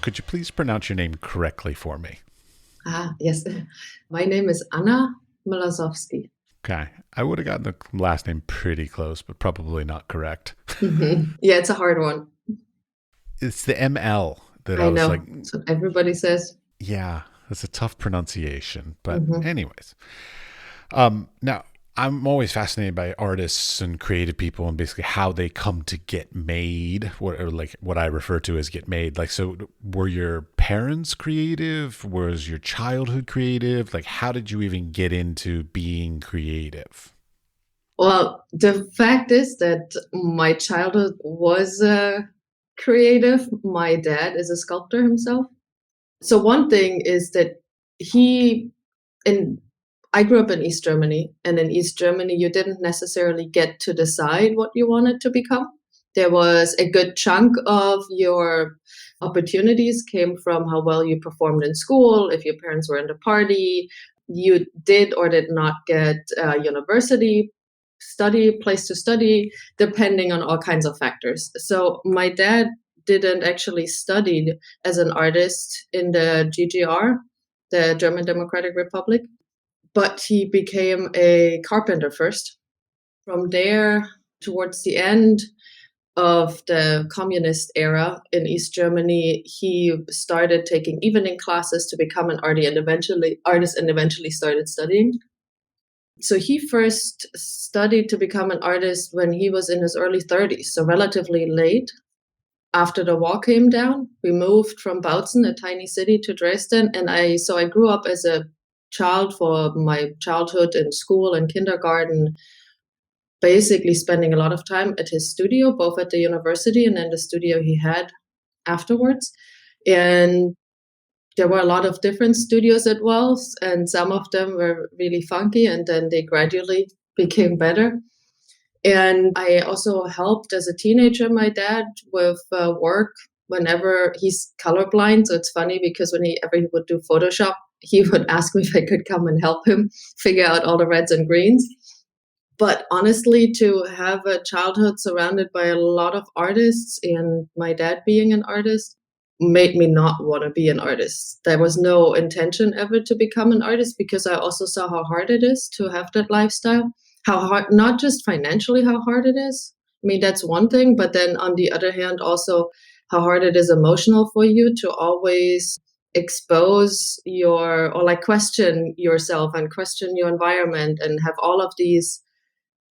Could you please pronounce your name correctly for me? Yes. My name is Anna Mlasowsky. Okay. I would have gotten the last name pretty close, but probably not correct. Yeah, it's a hard one. It's the ML that I I was like, know. So everybody says. yeah, that's a tough pronunciation. But, hmm anyways, now I'm always fascinated by artists and creative people and basically how they come to get made, or like what I refer to as get made. Like, so were your parents creative? Was your childhood creative? Like, how did you even get into being creative? Well, the fact is that my childhood was creative. My dad is a sculptor himself. So one thing is that he in I grew up in East Germany, and in East Germany, you didn't necessarily get to decide what you wanted to become. There was a good chunk of your opportunities came from how well you performed in school, if your parents were in the party, you did or did not get university study, place to study, depending on all kinds of factors. So my dad didn't actually study as an artist in the GGR, the German Democratic Republic, but he became a carpenter first. From there, towards the end of the communist era in East Germany, he started taking evening classes to become an artist and eventually started studying. So he first studied to become an artist when he was in his early 30s, so relatively late. After the wall came down, we moved from Bautzen, a tiny city, to Dresden, and I grew up as a child for my childhood in school and kindergarten, basically spending a lot of time at his studio, both at the university and then the studio he had afterwards. And there were a lot of different studios at Wells, and some of them were really funky, and then they gradually became better. And I also helped as a teenager my dad with work whenever he's colorblind. So it's funny because whenever he would do Photoshop, he would ask me if I could come and help him figure out all the reds and greens. But honestly, to have a childhood surrounded by a lot of artists and my dad being an artist made me not want to be an artist. There was no intention ever to become an artist because I also saw how hard it is to have that lifestyle. How hard, not just financially, how hard it is. I mean, that's one thing, but then on the other hand, also how hard it is emotional for you to always expose or like question yourself and question your environment and have all of these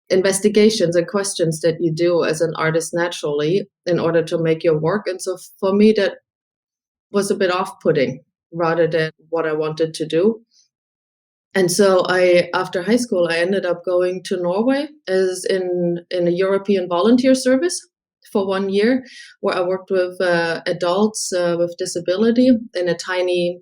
investigations and questions that you do as an artist naturally in order to make your work. And so for me, that was a bit off-putting rather than what I wanted to do. And so after high school, I ended up going to Norway as in a European volunteer service for 1 year, where I worked with adults with disability in a tiny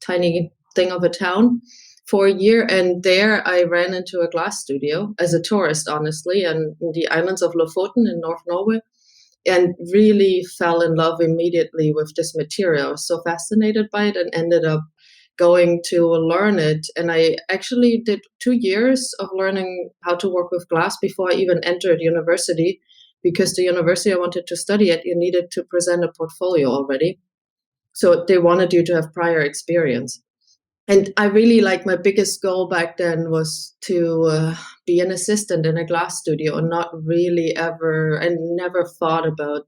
thing of a town for a year. And there I ran into a glass studio as a tourist, honestly, and in the islands of Lofoten in North Norway, and really fell in love immediately with this material. I was so fascinated by it and ended up going to learn it. And I actually did 2 years of learning how to work with glass before I even entered university, because the university I wanted to study at, you needed to present a portfolio already. So they wanted you to have prior experience. And I really my biggest goal back then was to be an assistant in a glass studio and not really ever, and never thought about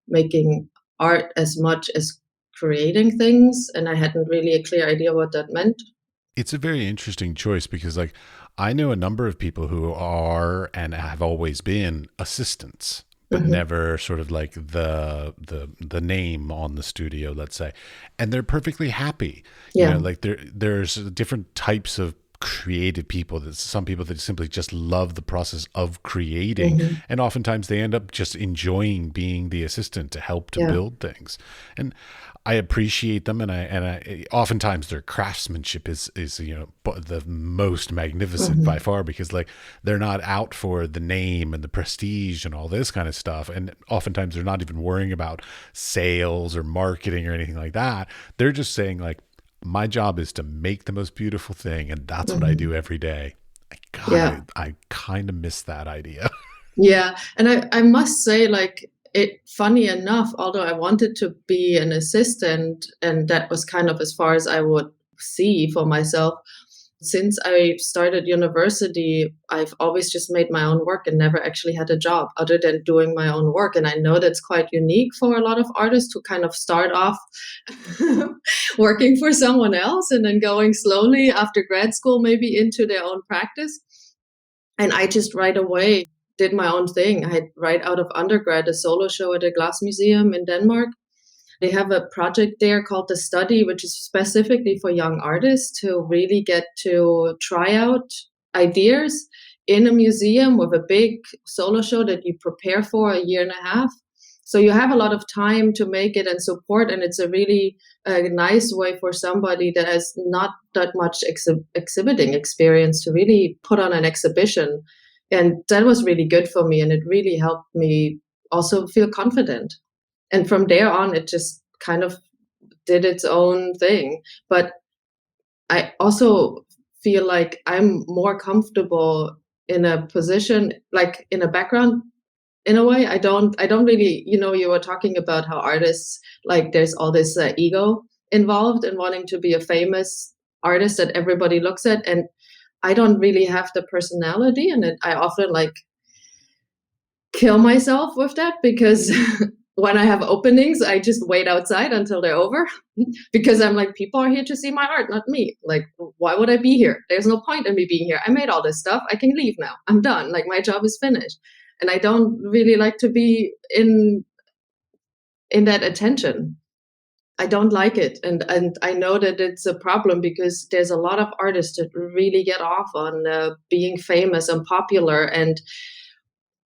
making art as much as creating things. And I hadn't really a clear idea what that meant. It's a very interesting choice because, like, I know a number of people who are and have always been assistants, but hmm never sort of like the name on the studio, let's say, and they're perfectly happy. You know, Yeah. like there's different types of creative people. There's some people that simply just love the process of creating, hmm and oftentimes they end up just enjoying being the assistant to help to Yeah. build things. And I appreciate them, and I oftentimes their craftsmanship is the most magnificent by hmm far, because like they're not out for the name and the prestige and all this kind of stuff, and oftentimes they're not even worrying about sales or marketing or anything like that. They're just saying like, my job is to make the most beautiful thing, and that's what I hmm do every day. God, Yeah. I kind of miss that idea. Yeah. And I must say, funny enough, although I wanted to be an assistant, and that was kind of as far as I would see for myself, since I started university, I've always just made my own work and never actually had a job other than doing my own work. And I know that's quite unique for a lot of artists who kind of start off working for someone else and then going slowly after grad school, maybe into their own practice. And I just right away did my own thing. I had right out of undergrad a solo show at a glass museum in Denmark. They have a project there called The Study, which is specifically for young artists to really get to try out ideas in a museum with a big solo show that you prepare for a year and a half. So you have a lot of time to make it and support, and it's a really nice way for somebody that has not that much exhibiting experience to really put on an exhibition. And that was really good for me, and it really helped me also feel confident. And from there on, it just kind of did its own thing. But I also feel like I'm more comfortable in a position, like in a background, in a way. I don't really, you were talking about how artists, like there's all this ego involved in wanting to be a famous artist that everybody looks at. And I don't really have the personality, and I often like kill myself with that, because when I have openings, I just wait outside until they're over because I'm like, people are here to see my art, not me. Like, why would I be here? There's no point in me being here. I made all this stuff. I can leave now. I'm done. Like, my job is finished. And I don't really like to be in that attention. I don't like it. And I know that it's a problem because there's a lot of artists that really get off on being famous and popular and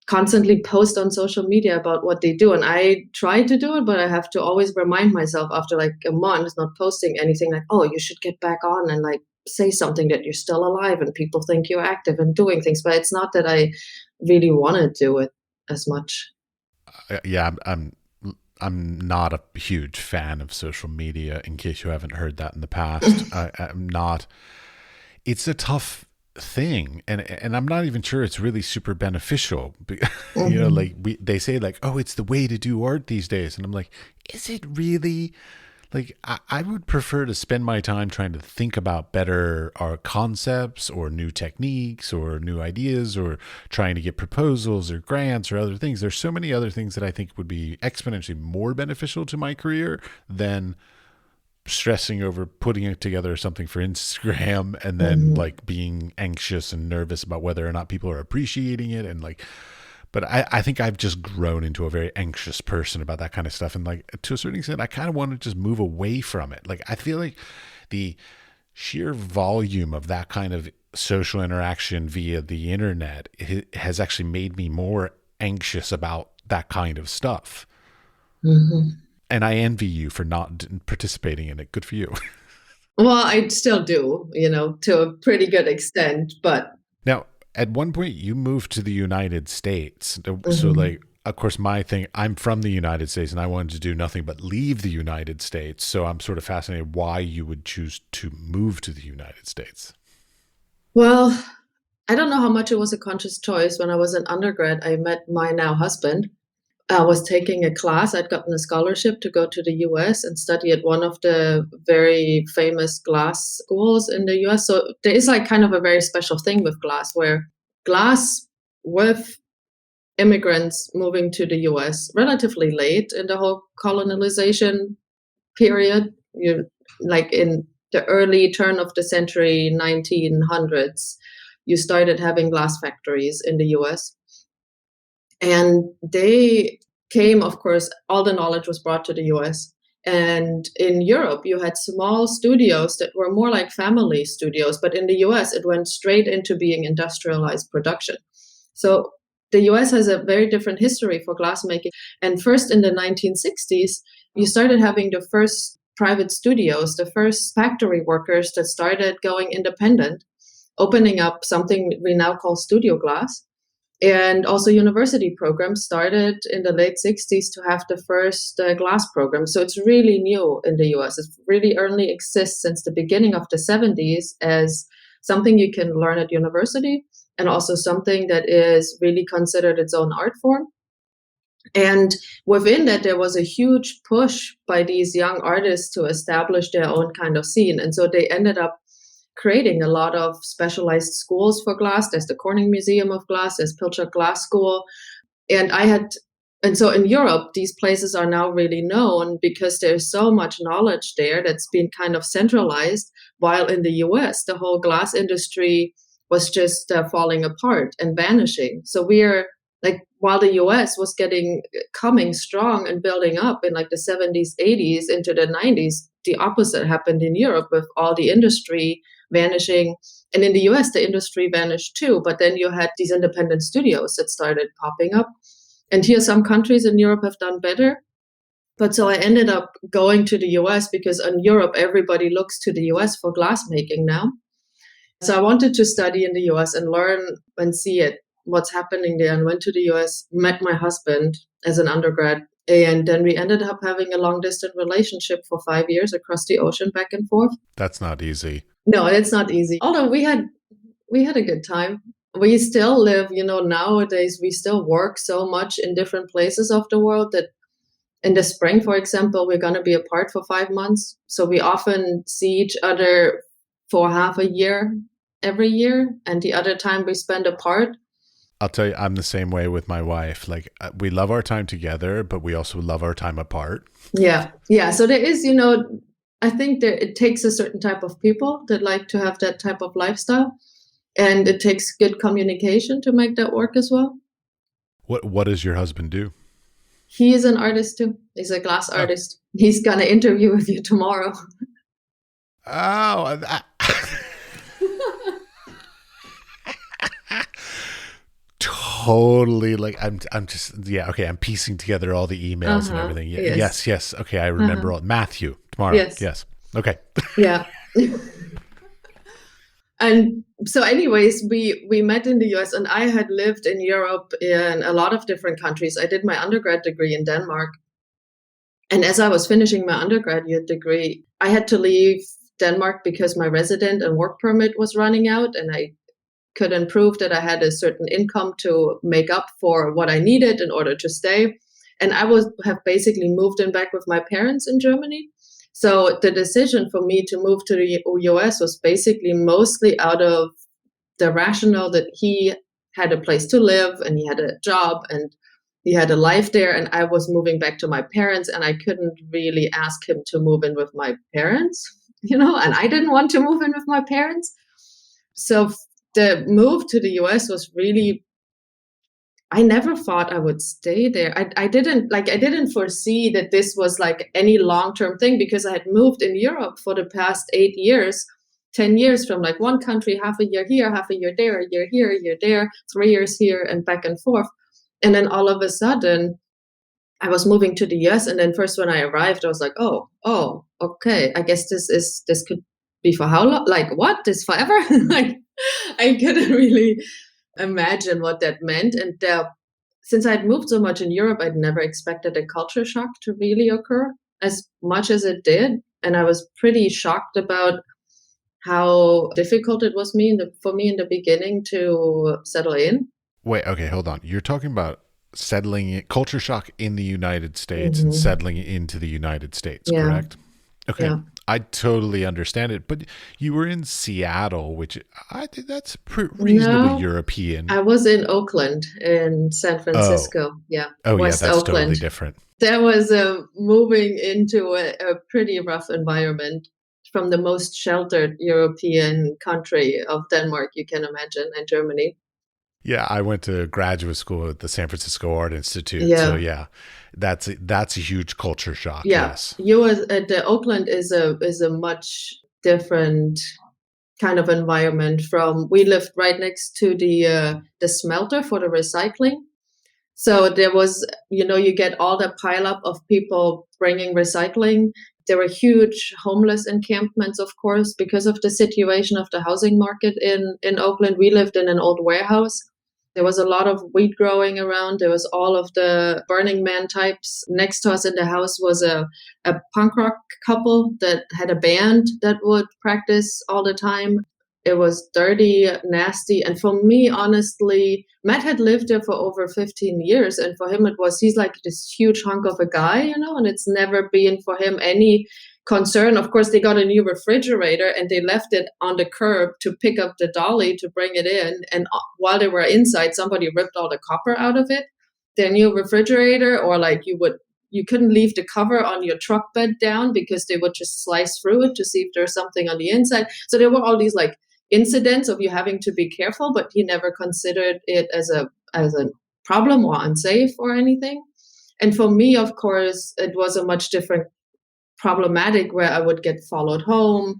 constantly post on social media about what they do. And I try to do it, but I have to always remind myself after like a month not posting anything, like, oh, you should get back on and like say something that you're still alive and people think you're active and doing things. But it's not that I really want to do it as much. Yeah, I'm not a huge fan of social media, in case you haven't heard that in the past. I'm not. It's a tough thing, and I'm not even sure it's really super beneficial. You know, like they say like, oh, it's the way to do art these days, and I'm like, is it really? Like, I would prefer to spend my time trying to think about better art concepts or new techniques or new ideas, or trying to get proposals or grants or other things. There's so many other things that I think would be exponentially more beneficial to my career than stressing over putting it together something for Instagram and then like being anxious and nervous about whether or not people are appreciating it. And like, but I think I've just grown into a very anxious person about that kind of stuff. And like, to a certain extent, I kind of want to just move away from it. Like, I feel like the sheer volume of that kind of social interaction via the internet has actually made me more anxious about that kind of stuff. And I envy you for not participating in it. Good for you. Well, I still do, to a pretty good extent, but Now, at one point, you moved to the United States. So, like, of course, my thing, I'm from the United States and I wanted to do nothing but leave the United States. So I'm sort of fascinated why you would choose to move to the United States. well, I don't know how much it was a conscious choice. When I was an undergrad, I met my now husband. I was taking a class. I'd gotten a scholarship to go to the US and study at one of the very famous glass schools in the US. So there is like kind of a very special thing with glass, where glass with immigrants moving to the US relatively late in the whole colonization period, like in the early turn of the century, 1900s, you started having glass factories in the US. And they came, of course, all the knowledge was brought to the US. And in Europe, you had small studios that were more like family studios. But in the US, it went straight into being industrialized production. So the US has a very different history for glassmaking. And first in the 1960s, you started having the first private studios, the first factory workers that started going independent, opening up something we now call studio glass. And also university programs started in the late 60s to have the first glass program. So it's really new in the US. It really only exists since the beginning of the 70s as something you can learn at university, and also something that is really considered its own art form. And within that, there was a huge push by these young artists to establish their own kind of scene. And so they ended up creating a lot of specialized schools for glass. There's the Corning Museum of Glass, there's Pilchuck Glass School. And so in Europe, these places are now really known because there's so much knowledge there that's been kind of centralized, while in the US, the whole glass industry was just falling apart and vanishing. So we're like, while the US was coming strong and building up in like the 70s, 80s into the 90s, the opposite happened in Europe with all the industry vanishing. And in the US, the industry vanished too. But then you had these independent studios that started popping up. And here, some countries in Europe have done better. But so I ended up going to the US because in Europe, everybody looks to the US for glassmaking now. So I wanted to study in the US and learn and see what's happening there, and went to the US, met my husband as an undergrad. And then we ended up having a long distance relationship for 5 years across the ocean, back and forth. That's not easy. No, it's not easy. Although we had a good time. We still live, nowadays, we still work so much in different places of the world that in the spring, for example, we're going to be apart for 5 months. So we often see each other for half a year every year. And the other time we spend apart. I'll tell you, I'm the same way with my wife. Like, we love our time together, but we also love our time apart. Yeah. Yeah. So there is, I think that it takes a certain type of people that like to have that type of lifestyle. And it takes good communication to make that work as well. What does your husband do? He is an artist too. He's a glass artist. He's going to interview with you tomorrow. Oh, totally. Like, I'm just, yeah. Okay. I'm piecing together all the emails and everything. Yes. Okay. I remember all. Matthew tomorrow. Yes. Okay. Yeah. And so anyways, we met in the US, and I had lived in Europe in a lot of different countries. I did my undergrad degree in Denmark. And as I was finishing my undergraduate degree, I had to leave Denmark because my resident and work permit was running out, and I couldn't prove that I had a certain income to make up for what I needed in order to stay. And I have basically moved in back with my parents in Germany. So the decision for me to move to the US was basically mostly out of the rationale that he had a place to live and he had a job and he had a life there, and I was moving back to my parents, and I couldn't really ask him to move in with my parents, and I didn't want to move in with my parents. So the move to the US was really, I never thought I would stay there. I didn't foresee that this was like any long-term thing, because I had moved in Europe for the past 8 years, 10 years, from like one country, half a year here, half a year there, a year here, a year there, 3 years here, and back and forth. And then all of a sudden I was moving to the US. And then first when I arrived, I was like, oh, okay. I guess this could be for how long? Like, what? This forever? Like, I couldn't really imagine what that meant. And since I'd moved so much in Europe, I'd never expected a culture shock to really occur as much as it did. And I was pretty shocked about how difficult it was for me in the beginning to settle in. Wait, okay, hold on. You're talking about culture shock in the United States and settling into the United States, correct? Okay. Yeah. I totally understand it, but you were in Seattle, which I think that's reasonably European. I was in Oakland, in San Francisco. West that's Oakland. Totally different. That was moving into a pretty rough environment from the most sheltered European country of Denmark, you can imagine, and Germany. Yeah, I went to graduate school at the San Francisco Art Institute. Yeah. So that's a huge culture shock. Yeah. Yes. The Oakland is a much different kind of environment we lived right next to the smelter for the recycling. So there was, you get all the pileup of people bringing recycling. There were huge homeless encampments, of course, because of the situation of the housing market in Oakland. We lived in an old warehouse. There was a lot of weed growing around. There was all of the Burning Man types. Next to us in the house was a punk rock couple that had a band that would practice all the time. it was dirty, nasty. And for me, honestly, Matt had lived there for over 15 years. And for him, he's like this huge hunk of a guy, and it's never been for him any concern. Of course, they got a new refrigerator and they left it on the curb to pick up the dolly to bring it in. And while they were inside, somebody ripped all the copper out of it. Their new refrigerator, or like you couldn't leave the cover on your truck bed down because they would just slice through it to see if there's something on the inside. So there were all these like incidents of you having to be careful, but he never considered it as a problem or unsafe or anything. And for me, of course, it was a much different problematic where I would get followed home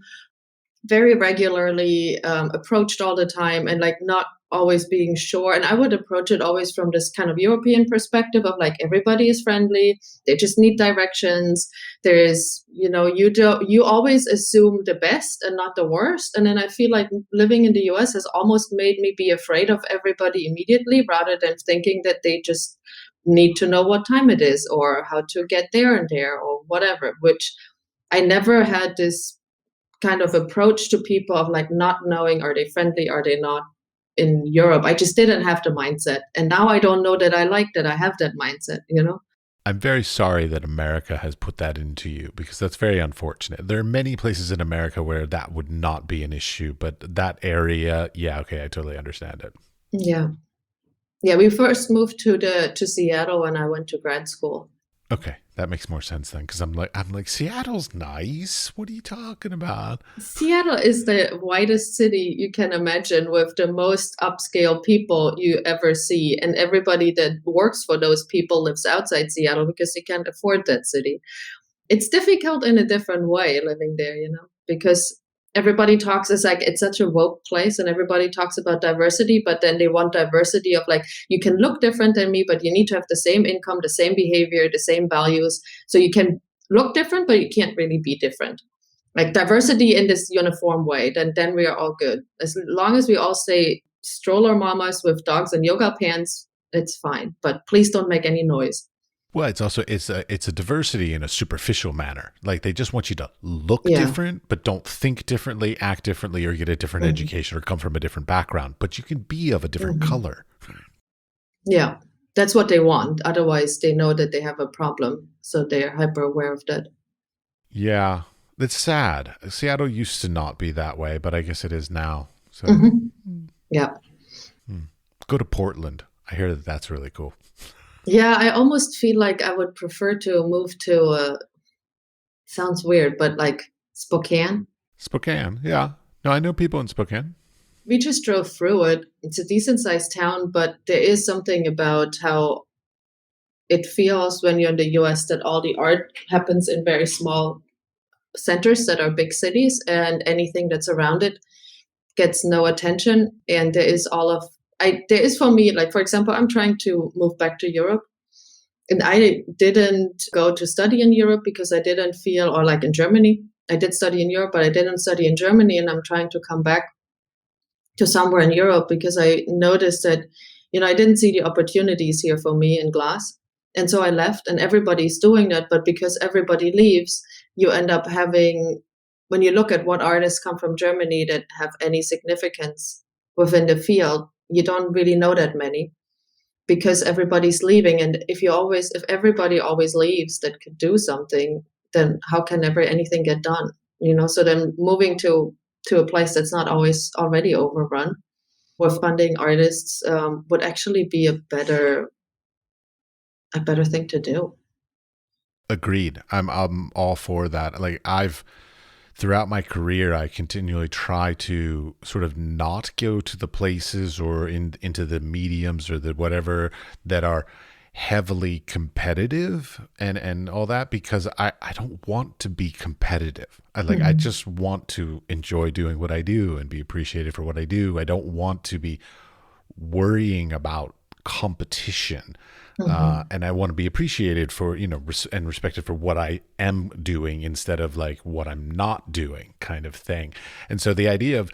very regularly, approached all the time, and like not always being sure. And I would approach it always from this kind of European perspective of like, everybody is friendly, they just need directions. There's, you always assume the best and not the worst. And then I feel like living in the US has almost made me be afraid of everybody immediately, rather than thinking that they just need to know what time it is or how to get there and there or whatever, which I never had this kind of approach to people of like not knowing, are they friendly, are they not, in Europe. I just didn't have the mindset. And now I don't know that I like that I have that mindset, I'm very sorry that America has put that into you, because that's very unfortunate. There are many places in America where that would not be an issue, but that area, yeah, okay, I totally understand it. Yeah. Yeah, we first moved to Seattle when I went to grad school. Okay, that makes more sense then, because I'm like, Seattle's nice. What are you talking about? Seattle is the whitest city you can imagine, with the most upscale people you ever see. And everybody that works for those people lives outside Seattle because they can't afford that city. It's difficult in a different way living there, because everybody talks, it's like it's such a woke place and everybody talks about diversity, but then they want diversity of like, you can look different than me, but you need to have the same income, the same behavior, the same values. So you can look different, but you can't really be different. Like diversity in this uniform way, then we are all good. As long as we all say stroller mamas with dogs and yoga pants, it's fine. But please don't make any noise. Well, it's a diversity in a superficial manner. Like they just want you to look different, but don't think differently, act differently, or get a different education or come from a different background. But you can be of a different color. Yeah, that's what they want. Otherwise, they know that they have a problem. So they're hyper aware of that. Yeah, it's sad. Seattle used to not be that way, but I guess it is now. So, yeah. Go to Portland. I hear that that's really cool. Yeah, I almost feel like I would prefer to move to, sounds weird, but like Spokane. Spokane, yeah. No, I know people in Spokane. We just drove through it. It's a decent sized town, but there is something about how it feels when you're in the US that all the art happens in very small centers that are big cities, and anything that's around it gets no attention. And there is for me, like, for example, I'm trying to move back to Europe. And I didn't go to study in Europe because I didn't feel, or like in Germany, I did study in Europe, but I didn't study in Germany. And I'm trying to come back to somewhere in Europe because I noticed that, I didn't see the opportunities here for me in glass. And so I left, and everybody's doing that. But because everybody leaves, you end up having, when you look at what artists come from Germany that have any significance within the field, you don't really know that many because everybody's leaving. And if everybody always leaves that could do something, then how can ever anything get done? So then moving to a place that's not always already overrun with funding artists would actually be a better thing to do. Agreed. I'm all for that. Like throughout my career, I continually try to sort of not go to the places or into the mediums or the whatever that are heavily competitive and all that, because I don't want to be competitive. I just want to enjoy doing what I do and be appreciated for what I do. I don't want to be worrying about competition. And I want to be appreciated for, and respected for what I am doing instead of like what I'm not doing kind of thing. And so the idea of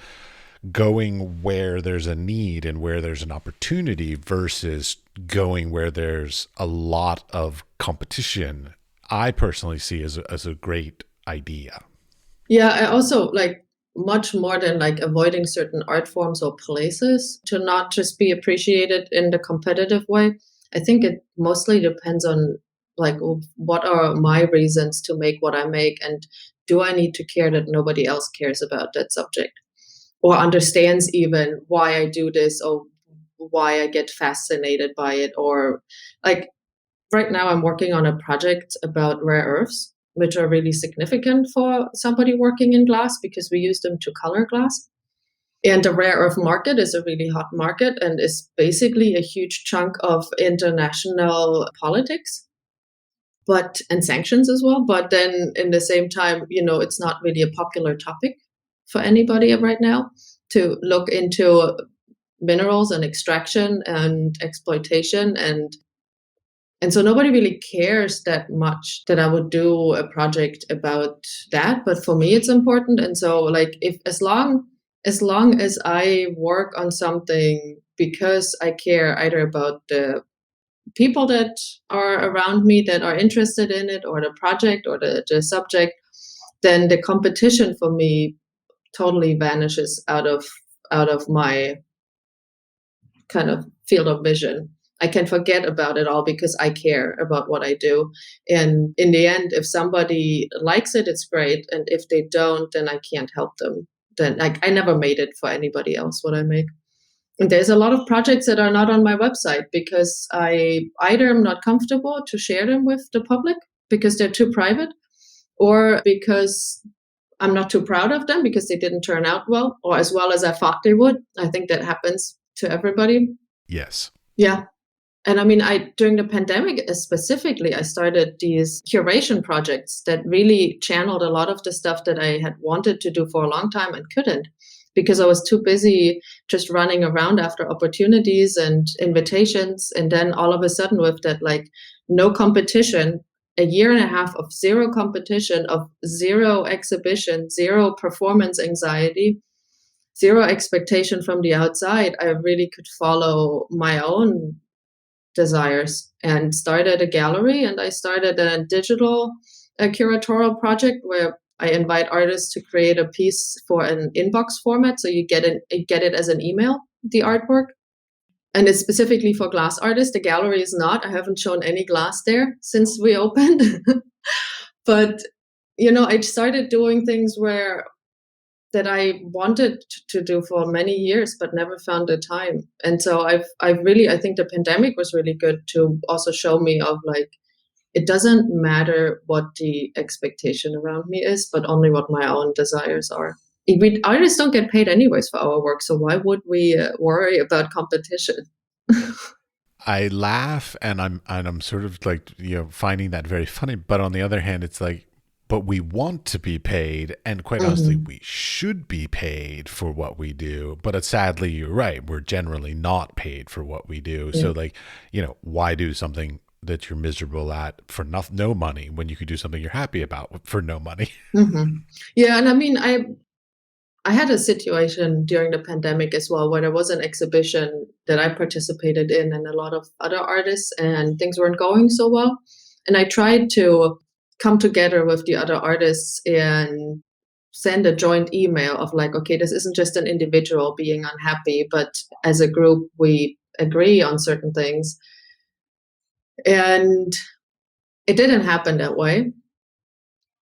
going where there's a need and where there's an opportunity versus going where there's a lot of competition, I personally see as a great idea. Yeah, I also like much more than like avoiding certain art forms or places to not just be appreciated in the competitive way. I think it mostly depends on like what are my reasons to make what I make, and do I need to care that nobody else cares about that subject or understands even why I do this or why I get fascinated by it. Or like right now I'm working on a project about rare earths, which are really significant for somebody working in glass because we use them to color glass. And the rare earth market is a really hot market and is basically a huge chunk of international politics, and sanctions as well. But then in the same time, it's not really a popular topic for anybody right now to look into minerals and extraction and exploitation, and so nobody really cares that much that I would do a project about that. But for me, it's important. And so like if as long as I work on something because I care either about the people that are around me that are interested in it or the project or the subject, then the competition for me totally vanishes out of my kind of field of vision. I can forget about it all because I care about what I do. And in the end, if somebody likes it, it's great. And if they don't, then I can't help them. Then I never made it for anybody else what I make. And there's a lot of projects that are not on my website because I either am not comfortable to share them with the public because they're too private, or because I'm not too proud of them because they didn't turn out well or as well as I thought they would. I think that happens to everybody. Yes. Yeah. And I mean, during the pandemic specifically, I started these curation projects that really channeled a lot of the stuff that I had wanted to do for a long time and couldn't because I was too busy just running around after opportunities and invitations. And then all of a sudden with that, like no competition, a year and a half of zero competition, of zero exhibition, zero performance anxiety, zero expectation from the outside, I really could follow my own desires and started a gallery. And I started a digital curatorial project where I invite artists to create a piece for an inbox format. So you get it as an email, the artwork. And it's specifically for glass artists. The gallery is not. I haven't shown any glass there since we opened. But, I started doing things that I wanted to do for many years, but never found the time. And so I think the pandemic was really good to also show me of like, it doesn't matter what the expectation around me is, but only what my own desires are. Artists don't get paid anyways for our work, so why would we worry about competition? I laugh and I'm sort of like, finding that very funny. But on the other hand, it's like, but we want to be paid, and quite honestly, we should be paid for what we do. But sadly, you're right. We're generally not paid for what we do. Yeah. So like, why do something that you're miserable at for no money when you could do something you're happy about for no money? Mm-hmm. Yeah. And I mean, I had a situation during the pandemic as well, where there was an exhibition that I participated in and a lot of other artists, and things weren't going so well. And I tried to come together with the other artists and send a joint email of like, okay, this isn't just an individual being unhappy, but as a group, we agree on certain things. And it didn't happen that way.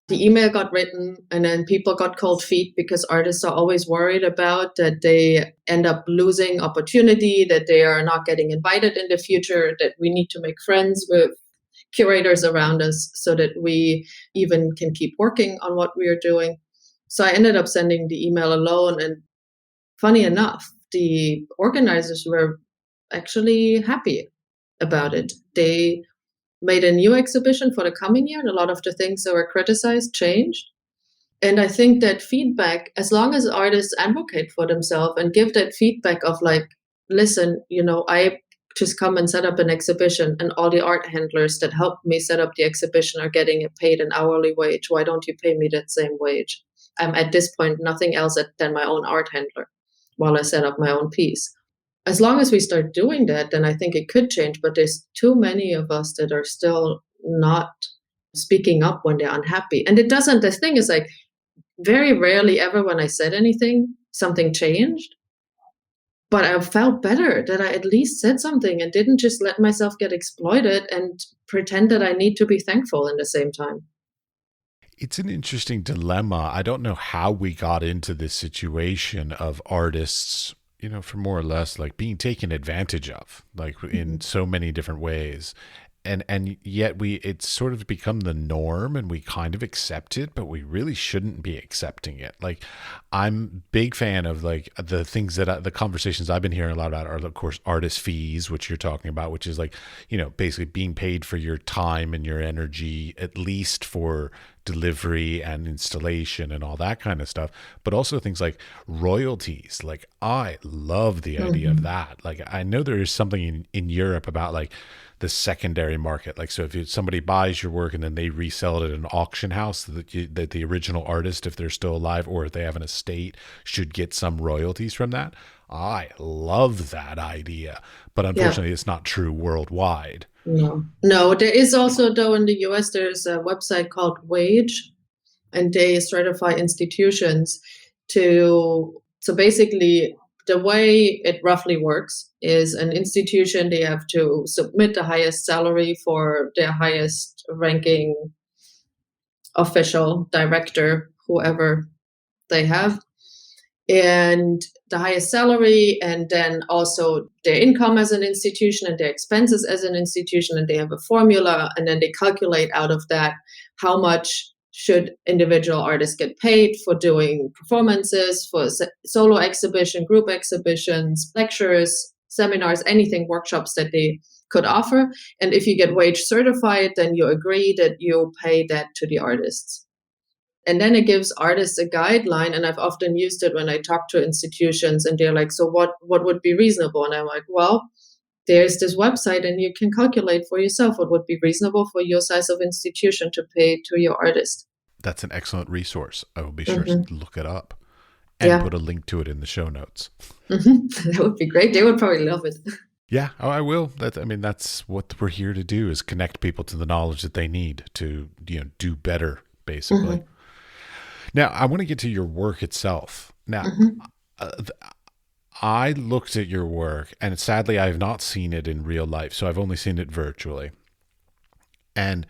The email got written and then people got cold feet because artists are always worried about that they end up losing opportunity, that they are not getting invited in the future, that we need to make friends with curators around us so that we even can keep working on what we are doing. So I ended up sending the email alone. And funny enough, the organizers were actually happy about it. They made a new exhibition for the coming year, and a lot of the things that were criticized changed. And I think that feedback, as long as artists advocate for themselves and give that feedback of like, listen, I just come and set up an exhibition and all the art handlers that helped me set up the exhibition are getting paid an hourly wage. Why don't you pay me that same wage? I'm at this point nothing else than my own art handler while I set up my own piece. As long as we start doing that, then I think it could change. But there's too many of us that are still not speaking up when they're unhappy. And the thing is like, very rarely ever when I said anything, something changed. But I felt better that I at least said something and didn't just let myself get exploited and pretend that I need to be thankful in the same time. It's an interesting dilemma. I don't know how we got into this situation of artists, for more or less like being taken advantage of, like in Mhm. so many different ways. And yet it's sort of become the norm and we kind of accept it, but we really shouldn't be accepting it. Like, I'm big fan of like the things the conversations I've been hearing a lot about are, of course, artist fees, which you're talking about, which is like, basically being paid for your time and your energy, at least for delivery and installation and all that kind of stuff, but also things like royalties. Like, I love the idea of Mhm. that. Like, I know there is something in Europe about like the secondary market. Like, so if somebody buys your work and then they resell it at an auction house, that the original artist, if they're still alive or if they have an estate, should get some royalties from that. I love that idea, but Yeah. unfortunately, it's not true worldwide. No. No, there is also, though, in the US, there's a website called Wage, and they certify institutions to, so basically, the way it roughly works is an institution, they have to submit the highest salary for their highest ranking official, director, whoever they have, and the highest salary, and then also their income as an institution and their expenses as an institution, and they have a formula, and then they calculate out of that how much should individual artists get paid for doing performances, for solo exhibition, group exhibitions, lectures, seminars, anything, workshops that they could offer. And if you get wage certified, then you agree that you pay that to the artists. And then it gives artists a guideline, and I've often used it when I talk to institutions, and they're like, so what would be reasonable? And I'm like, well, there's this website, and you can calculate for yourself what would be reasonable for your size of institution to pay to your artist. That's an excellent resource. I will be sure to Hmm. look it up and Yeah. put a link to it in the show notes. That would be great. They would probably love it. Yeah, oh, I will. That's what we're here to do, is connect people to the knowledge that they need to, do better, basically. Hmm. Now, I want to get to your work itself. Now, Hmm. uh, I looked at your work, and sadly, I have not seen it in real life, so I've only seen it virtually. And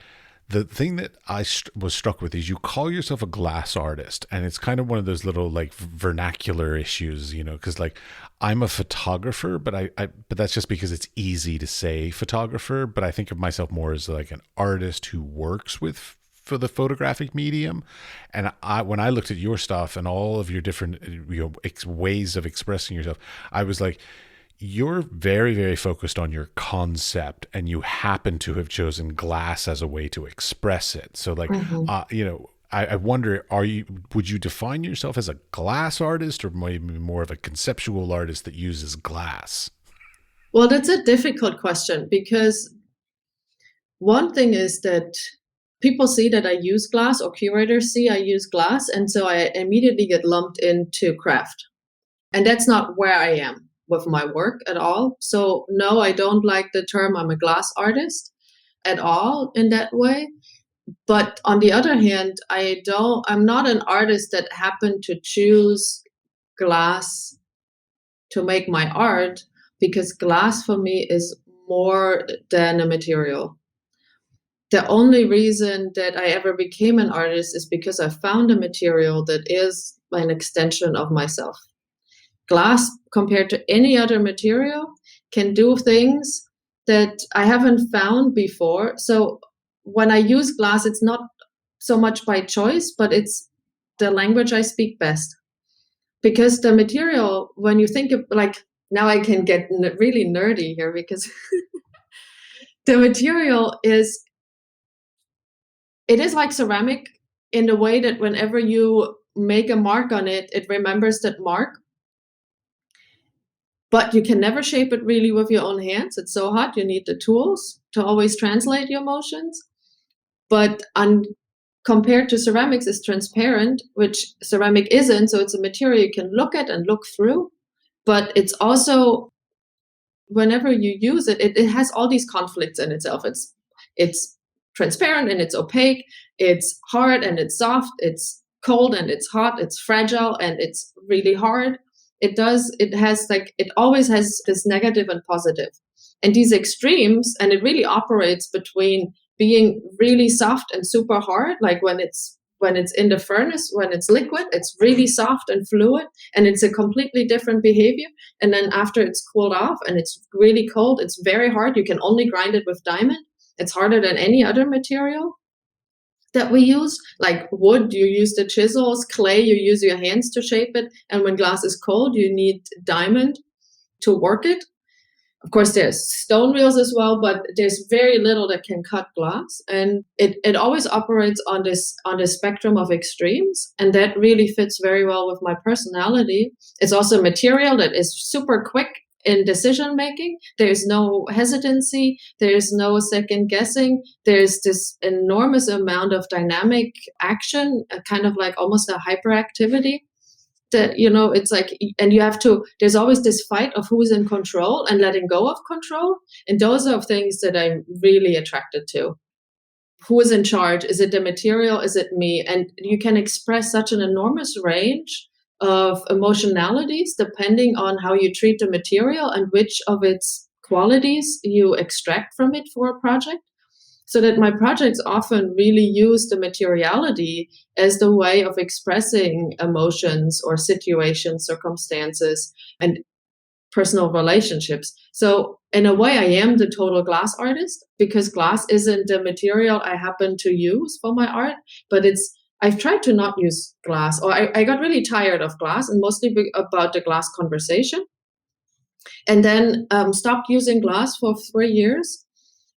the thing that I was struck with is you call yourself a glass artist, and it's kind of one of those little like vernacular issues, because like I'm a photographer, but but that's just because it's easy to say photographer. But I think of myself more as like an artist who works with for the photographic medium. And when I looked at your stuff and all of your different ways of expressing yourself, I was like, you're very, very focused on your concept, and you happen to have chosen glass as a way to express it. So like, Hmm. I wonder, would you define yourself as a glass artist or maybe more of a conceptual artist that uses glass? Well, that's a difficult question, because one thing is that people see that I use glass, or curators see I use glass, and so I immediately get lumped into craft. And that's not where I am with my work at all. So, no, I don't like the term I'm a glass artist at all in that way. But on the other hand, I'm not an artist that happened to choose glass to make my art, because glass for me is more than a material. The only reason that I ever became an artist is because I found a material that is an extension of myself. Glass, compared to any other material, can do things that I haven't found before. So when I use glass, it's not so much by choice, but it's the language I speak best. Because the material, when you think of, like, now I can get really nerdy here, because the material is, it is like ceramic in the way that whenever you make a mark on it, it remembers that mark. But you can never shape it really with your own hands. It's so hot. You need the tools to always translate your motions. But compared to ceramics, is transparent, which ceramic isn't. So it's a material you can look at and look through. But it's also, whenever you use it, it has all these conflicts in itself. It's transparent and it's opaque. It's hard and it's soft. It's cold and it's hot, it's fragile and it's really hard. It always has this negative and positive. And these extremes, and it really operates between being really soft and super hard, like when it's in the furnace, when it's liquid, it's really soft and fluid, and it's a completely different behavior. And then after it's cooled off and it's really cold, it's very hard. You can only grind it with diamond. It's harder than any other material that we use. Like wood, you use the chisels, clay, you use your hands to shape it. And when glass is cold, you need diamond to work it. Of course, there's stone wheels as well, but there's very little that can cut glass. And it always operates on this spectrum of extremes. And that really fits very well with my personality. It's also a material that is super quick in decision making. There's no hesitancy. There's no second guessing. There's this enormous amount of dynamic action, kind of like almost a hyperactivity. That, it's like, and there's always this fight of who's in control and letting go of control. And those are things that I'm really attracted to. Who is in charge? Is it the material? Is it me? And you can express such an enormous range of emotionalities depending on how you treat the material and which of its qualities you extract from it for a project. So that my projects often really use the materiality as the way of expressing emotions or situations, circumstances, and personal relationships. So in a way, I am the total glass artist, because glass isn't the material I happen to use for my art, but I've tried to not use glass, or I got really tired of glass, and mostly about the glass conversation. And then stopped using glass for 3 years.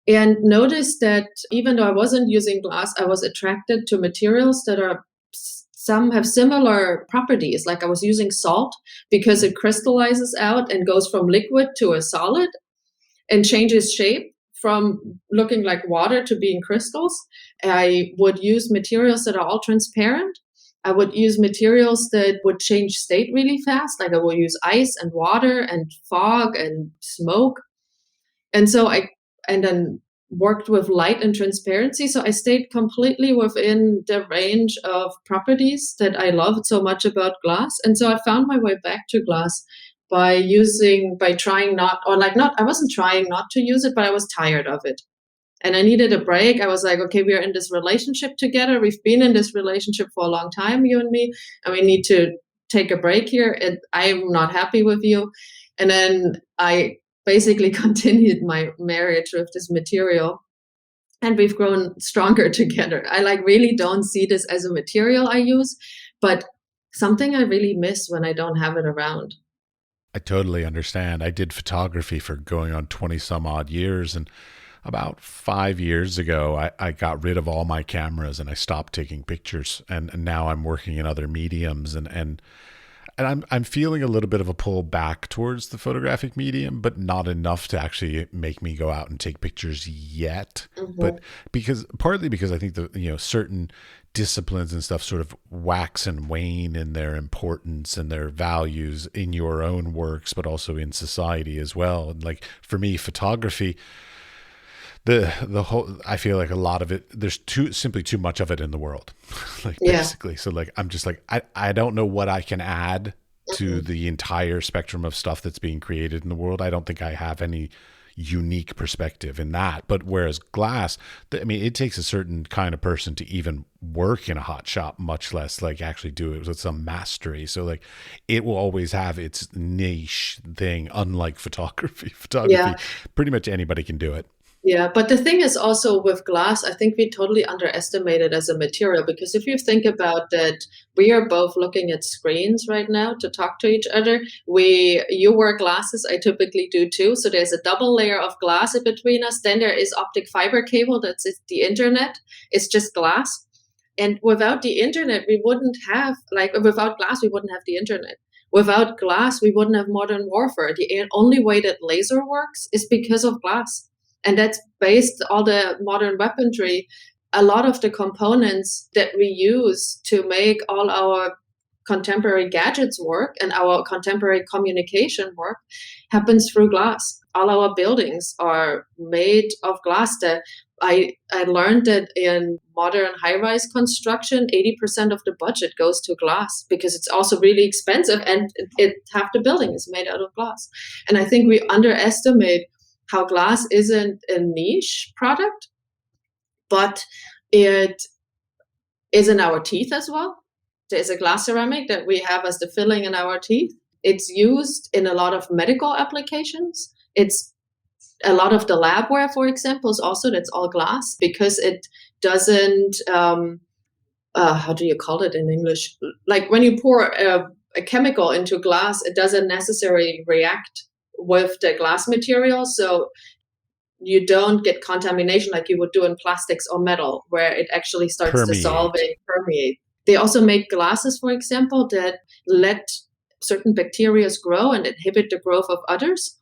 And noticed that even though I wasn't using glass, I was attracted to materials that some have similar properties. Like I was using salt because it crystallizes out and goes from liquid to a solid and changes shape from looking like water to being crystals. I would use materials that are all transparent. I would use materials that would change state really fast. Like I will use ice and water and fog and smoke. And so and then worked with light and transparency. So I stayed completely within the range of properties that I loved so much about glass. And so I found my way back to glass I wasn't trying not to use it, but I was tired of it. And I needed a break. I was like, okay, we are in this relationship together. We've been in this relationship for a long time, you and me, and we need to take a break here. And I'm not happy with you. And then I basically continued my marriage with this material, and we've grown stronger together. I really don't see this as a material I use, but something I really miss when I don't have it around. I totally understand. I did photography for going on 20 some odd years, and about 5 years ago, I got rid of all my cameras and I stopped taking pictures, and now I'm working in other mediums, and I'm feeling a little bit of a pull back towards the photographic medium, but not enough to actually make me go out and take pictures yet. Mm-hmm. But partly because I think certain disciplines and stuff sort of wax and wane in their importance and their values in your own works, but also in society as well. And like for me, photography, the whole, I feel like a lot of it, there's simply too much of it in the world, basically. So I'm just I don't know what I can add to the entire spectrum of stuff that's being created in the world. I don't think I have any unique perspective in that. But whereas glass, it takes a certain kind of person to even work in a hot shop, much less actually do it with some mastery. So it will always have its niche thing, unlike photography. Pretty much anybody can do it. Yeah, but the thing is also with glass, I think we totally underestimate it as a material, because if you think about that, we are both looking at screens right now to talk to each other. You wear glasses, I typically do too. So there's a double layer of glass in between us. Then there is optic fiber cable, that's the internet. It's just glass. And without the internet, we wouldn't have, without glass, we wouldn't have the internet. Without glass, we wouldn't have modern warfare. The only way that laser works is because of glass. And that's based all the modern weaponry. A lot of the components that we use to make all our contemporary gadgets work and our contemporary communication work happens through glass. All our buildings are made of glass. I learned that in modern high-rise construction, 80% of the budget goes to glass because it's also really expensive, and half the building is made out of glass. And I think we underestimate how glass isn't a niche product, but it is in our teeth as well. There's a glass ceramic that we have as the filling in our teeth. It's used in a lot of medical applications. It's a lot of the labware, for example, is also, that's all glass because it doesn't, how do you call it in English? Like when you pour a chemical into glass, it doesn't necessarily react with the glass material. So you don't get contamination like you would do in plastics or metal, where it actually starts to dissolve and permeate. They also make glasses, for example, that let certain bacteria grow and inhibit the growth of others.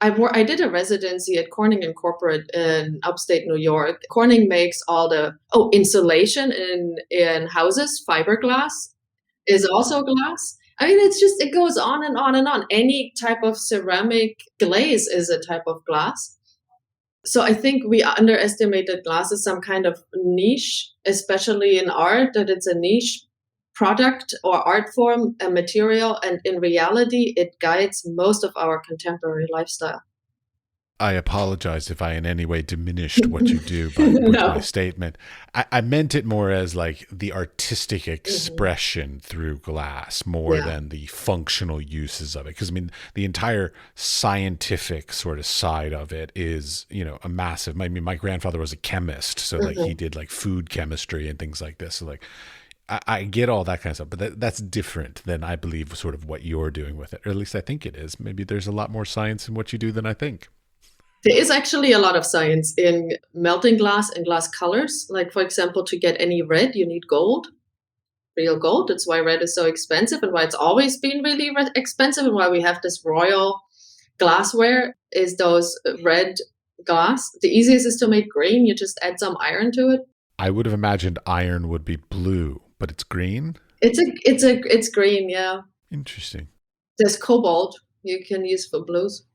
I did a residency at Corning Incorporated in upstate New York. Corning makes all the insulation in houses. Fiberglass is also glass. I mean, it goes on and on and on. Any type of ceramic glaze is a type of glass. So I think we underestimate that glass is some kind of niche, especially in art, that it's a niche product or art form, a material, and in reality, it guides most of our contemporary lifestyle. I apologize if I in any way diminished what you do with my statement. I meant it more as like the artistic expression through glass more than the functional uses of it. Because I mean, the entire scientific sort of side of it is, a massive. I mean, my grandfather was a chemist, so like he did like food chemistry and things like this. So like, I get all that kind of stuff, but that's different than I believe sort of what you're doing with it, or at least I think it is. Maybe there's a lot more science in what you do than I think. There is actually a lot of science in melting glass and glass colors. Like, for example, to get any red, you need gold, real gold. That's why red is so expensive and why it's always been really expensive and why we have this royal glassware is those red glass. The easiest is to make green. You just add some iron to it. I would have imagined iron would be blue, but it's green? It's green, yeah. Interesting. There's cobalt you can use for blues.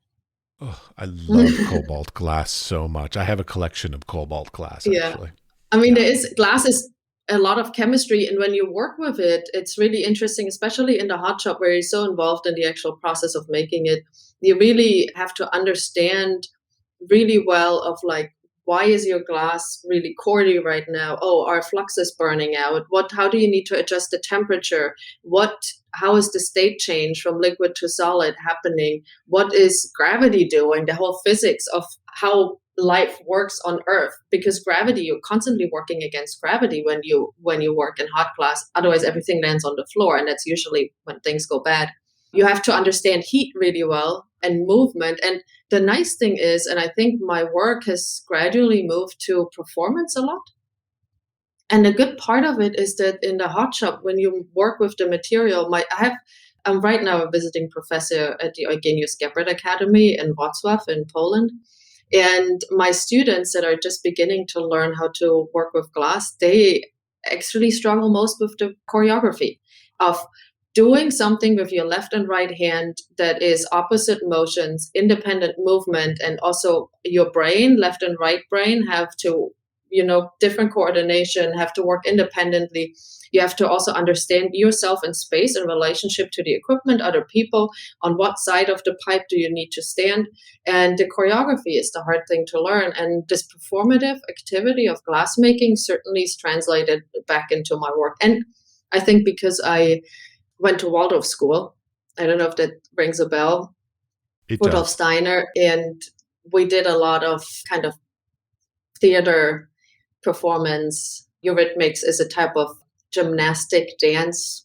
Oh, I love cobalt glass so much. I have a collection of cobalt glass, actually. I mean, glass is a lot of chemistry, and when you work with it, it's really interesting, especially in the hot shop where you're so involved in the actual process of making it. You really have to understand really well of like, why is your glass really cordy right now? Oh, our flux is burning out. How do you need to adjust the temperature? How is the state change from liquid to solid happening? What is gravity doing? The whole physics of how life works on Earth, because gravity, you're constantly working against gravity when you work in hot glass. Otherwise, everything lands on the floor, and that's usually when things go bad. You have to understand heat really well and movement. And the nice thing is, and I think my work has gradually moved to performance a lot. And a good part of it is that in the hot shop, when you work with the material, I'm right now a visiting professor at the Eugeniusz Gebert Academy in Wrocław in Poland. And my students that are just beginning to learn how to work with glass, they actually struggle most with the choreography of doing something with your left and right hand that is opposite motions, independent movement, and also your brain, left and right brain, have to, different coordination, have to work independently. You have to also understand yourself in space in relationship to the equipment, other people, on what side of the pipe do you need to stand. And the choreography is the hard thing to learn. And this performative activity of glassmaking certainly is translated back into my work. And I think because I went to Waldorf school, I don't know if that rings a bell, Rudolf Steiner, and we did a lot of kind of theater performance. Eurythmics is a type of gymnastic dance,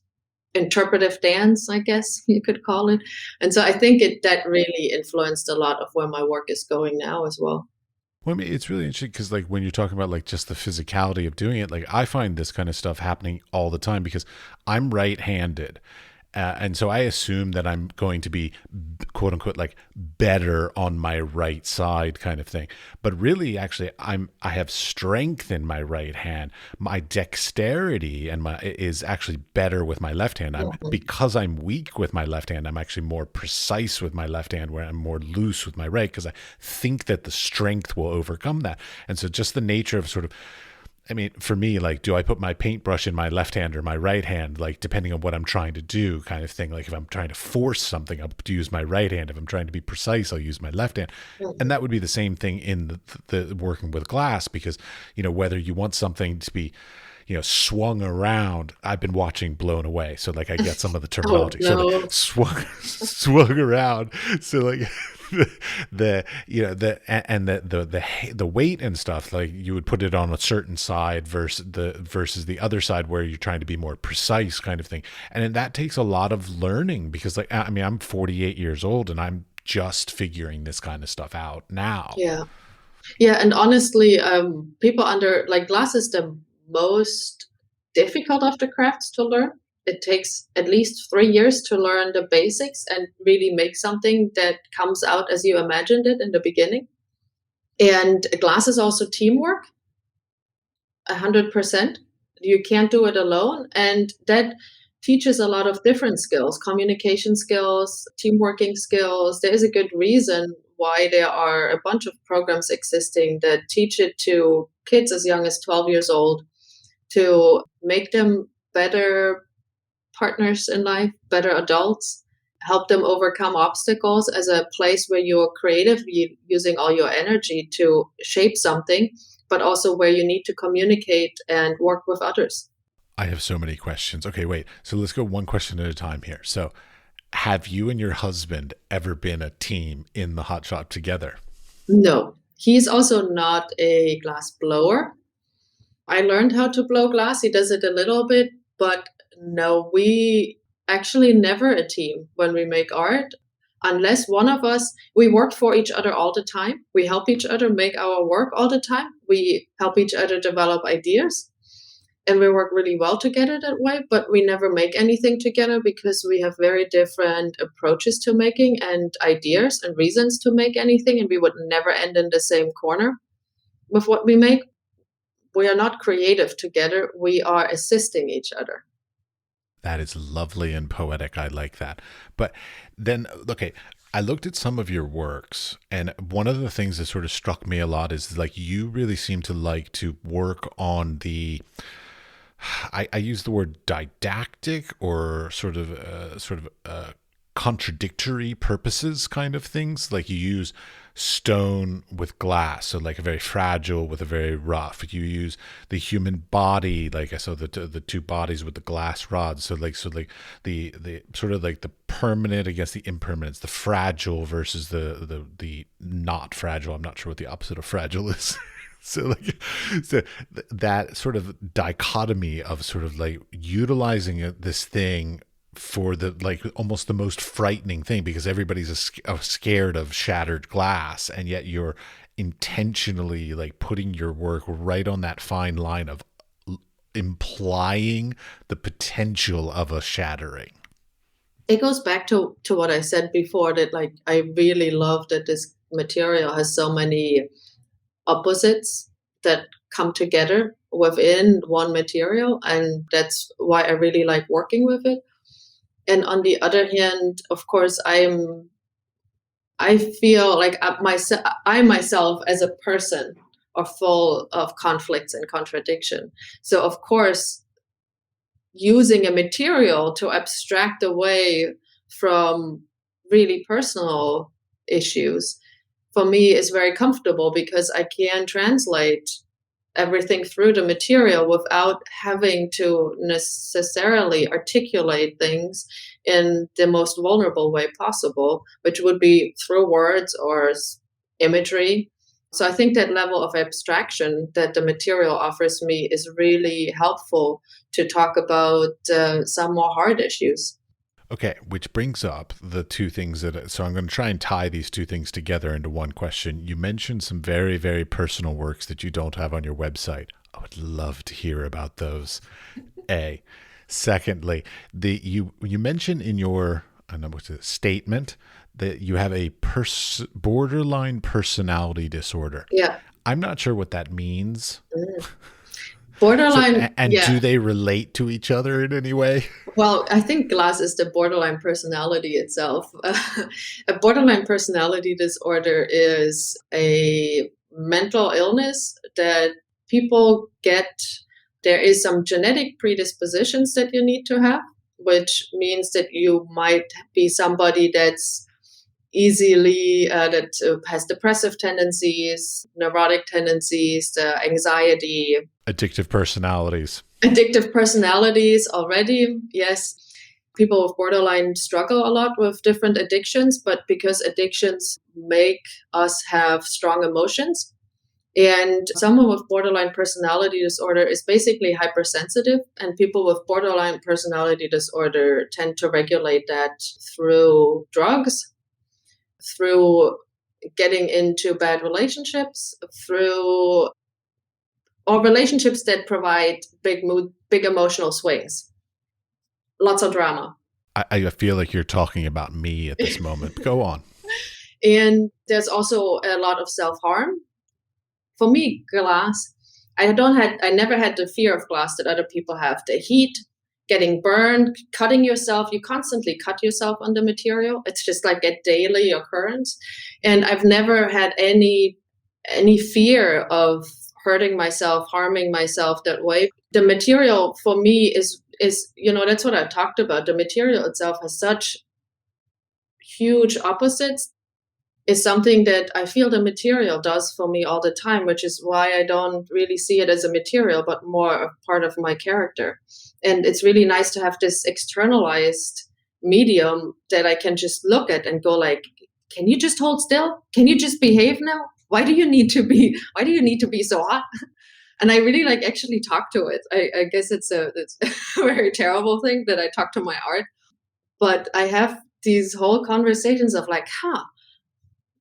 interpretive dance, I guess you could call it. And so I think that really influenced a lot of where my work is going now as well. Well, I mean, it's really interesting because like when you're talking about like just the physicality of doing it, like I find this kind of stuff happening all the time because I'm right-handed. And so I assume that I'm going to be, quote unquote, like better on my right side kind of thing. But really, actually, I have strength in my right hand. My dexterity and my is actually better with my left hand. Mhm. Because I'm weak with my left hand, I'm actually more precise with my left hand, where I'm more loose with my right, because I think that the strength will overcome that. And so just the nature of sort of, I mean, for me, like, do I put my paintbrush in my left hand or my right hand? Like, depending on what I'm trying to do, kind of thing. Like, if I'm trying to force something, I'll use my right hand. If I'm trying to be precise, I'll use my left hand. And Mhm. that would be the same thing in the working with glass, because, whether you want something to be, swung around. I've been watching Blown Away, so like I get some of the Oh terminology. So like no. swung around. So like the weight and stuff, like you would put it on a certain side versus the other side where you're trying to be more precise kind of thing. And then that takes a lot of learning, because like, I mean, I'm 48 years old and I'm just figuring this kind of stuff out now. Yeah. Yeah, and honestly, people under like glass is the most difficult of the crafts to learn. It takes at least 3 years to learn the basics and really make something that comes out as you imagined it in the beginning. And glass is also teamwork, 100%. You can't do it alone, and that teaches a lot of different skills, communication skills, team working skills. There is a good reason why there are a bunch of programs existing that teach it to kids as young as 12 years old to make them better partners in life, better adults, help them overcome obstacles as a place where you're creatively using all your energy to shape something, but also where you need to communicate and work with others. I have so many questions. Okay, wait. So let's go one question at a time here. So, have you and your husband ever been a team in the hot shop together? No, he's also not a glass blower. I learned how to blow glass. He does it a little bit, but no, we actually never a team when we make art. Unless one of us, we work for each other all the time. We help each other make our work all the time. We help each other develop ideas and we work really well together that way, but we never make anything together because we have very different approaches to making and ideas and reasons to make anything. And we would never end in the same corner with what we make. We are not creative together. We are assisting each other. That is lovely and poetic. I like that. But then, okay, I looked at some of your works, and one of the things that sort of struck me a lot is like you really seem to like to work on the. I use the word didactic or contradictory purposes kind of things. Like you use stone with glass, so like a very fragile with a very rough. You use the human body, like I saw the two bodies with the glass rods. So like the sort of like the permanent against the impermanence, the fragile versus the not fragile. I'm not sure what the opposite of fragile is. That sort of dichotomy of sort of like utilizing this thing for the like almost the most frightening thing, because everybody's scared of shattered glass, and yet you're intentionally like putting your work right on that fine line of implying the potential of a shattering. It goes back to what I said before that like I really love that this material has so many opposites that come together within one material, and that's why I really like working with it. And on the other hand, of course, I feel like I myself as a person are full of conflicts and contradiction. So of course, using a material to abstract away from really personal issues for me is very comfortable because I can translate everything through the material without having to necessarily articulate things in the most vulnerable way possible, which would be through words or imagery. So I think that level of abstraction that the material offers me is really helpful to talk about some more hard issues. Okay, which brings up the two things so I'm going to try and tie these two things together into one question. You mentioned some very, very personal works that you don't have on your website. I would love to hear about those. A. Secondly, you mentioned in your, I don't know what's it, statement that you have a borderline personality disorder. Yeah. I'm not sure what that means. Mm. So, Borderline, and yeah. do they relate to each other in any way? Well, I think glass is the borderline personality itself. A borderline personality disorder is a mental illness that people get. There is some genetic predispositions that you need to have, which means that you might be somebody that's easily that has depressive tendencies, neurotic tendencies, anxiety, Addictive personalities. addictive personalities already. Yes, people with borderline struggle a lot with different addictions, but because addictions make us have strong emotions, and someone with borderline personality disorder is basically hypersensitive, and people with borderline personality disorder tend to regulate that through drugs, through getting into bad relationships, through or relationships that provide big emotional swings, lots of drama. I feel like you're talking about me at this moment. Go on. And there's also a lot of self-harm. For me, glass, I never had the fear of glass that other people have. The heat, getting burned, cutting yourself. You constantly cut yourself on the material. It's just like a daily occurrence. And I've never had any fear of hurting myself, harming myself that way. The material for me is that's what I talked about. The material itself has such huge opposites. Is something that I feel the material does for me all the time, which is why I don't really see it as a material, but more a part of my character. And it's really nice to have this externalized medium that I can just look at and go like, can you just hold still? Can you just behave now? Why do you need to be so hot? And I really like actually talk to it. I guess it's a very terrible thing that I talk to my art, but I have these whole conversations of like,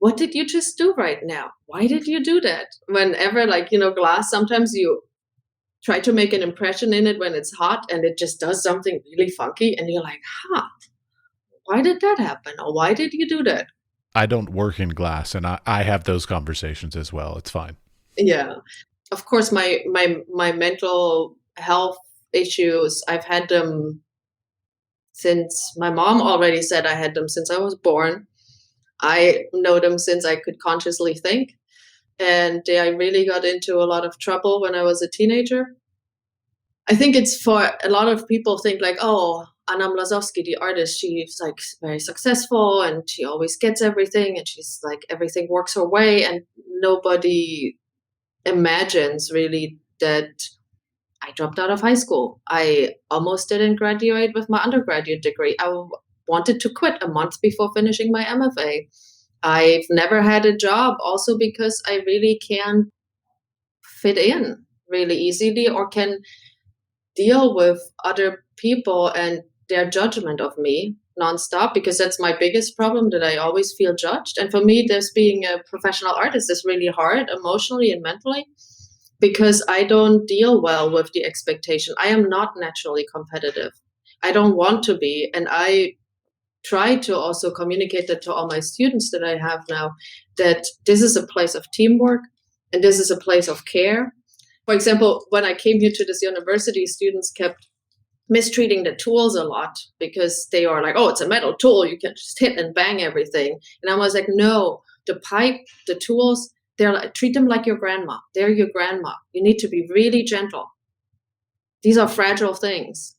what did you just do right now? Why did you do that? Whenever, glass, sometimes you try to make an impression in it when it's hot and it just does something really funky. And you're like, why did that happen? Or why did you do that? I don't work in glass, and I have those conversations as well. It's fine. Yeah. Of course, my mental health issues, I've had them since my mom already said I had them since I was born. I know them since I could consciously think. And I really got into a lot of trouble when I was a teenager. I think it's for a lot of people think like, oh, Anna Mlasowsky, the artist, she's like very successful and she always gets everything and she's like everything works her way, and nobody imagines really that I dropped out of high school. I almost didn't graduate with my undergraduate degree. I wanted to quit a month before finishing my MFA. I've never had a job also because I really can't fit in really easily or can deal with other people and their judgment of me nonstop, because that's my biggest problem, that I always feel judged. And for me, this being a professional artist is really hard emotionally and mentally because I don't deal well with the expectation. I am not naturally competitive. I don't want to be. And I try to also communicate that to all my students that I have now, that this is a place of teamwork and this is a place of care. For example, when I came here to this university, students kept mistreating the tools a lot because they are like, oh, it's a metal tool, you can just hit and bang everything. And I was like, no, the pipe, the tools, treat them like your grandma. They're your grandma. You need to be really gentle. These are fragile things.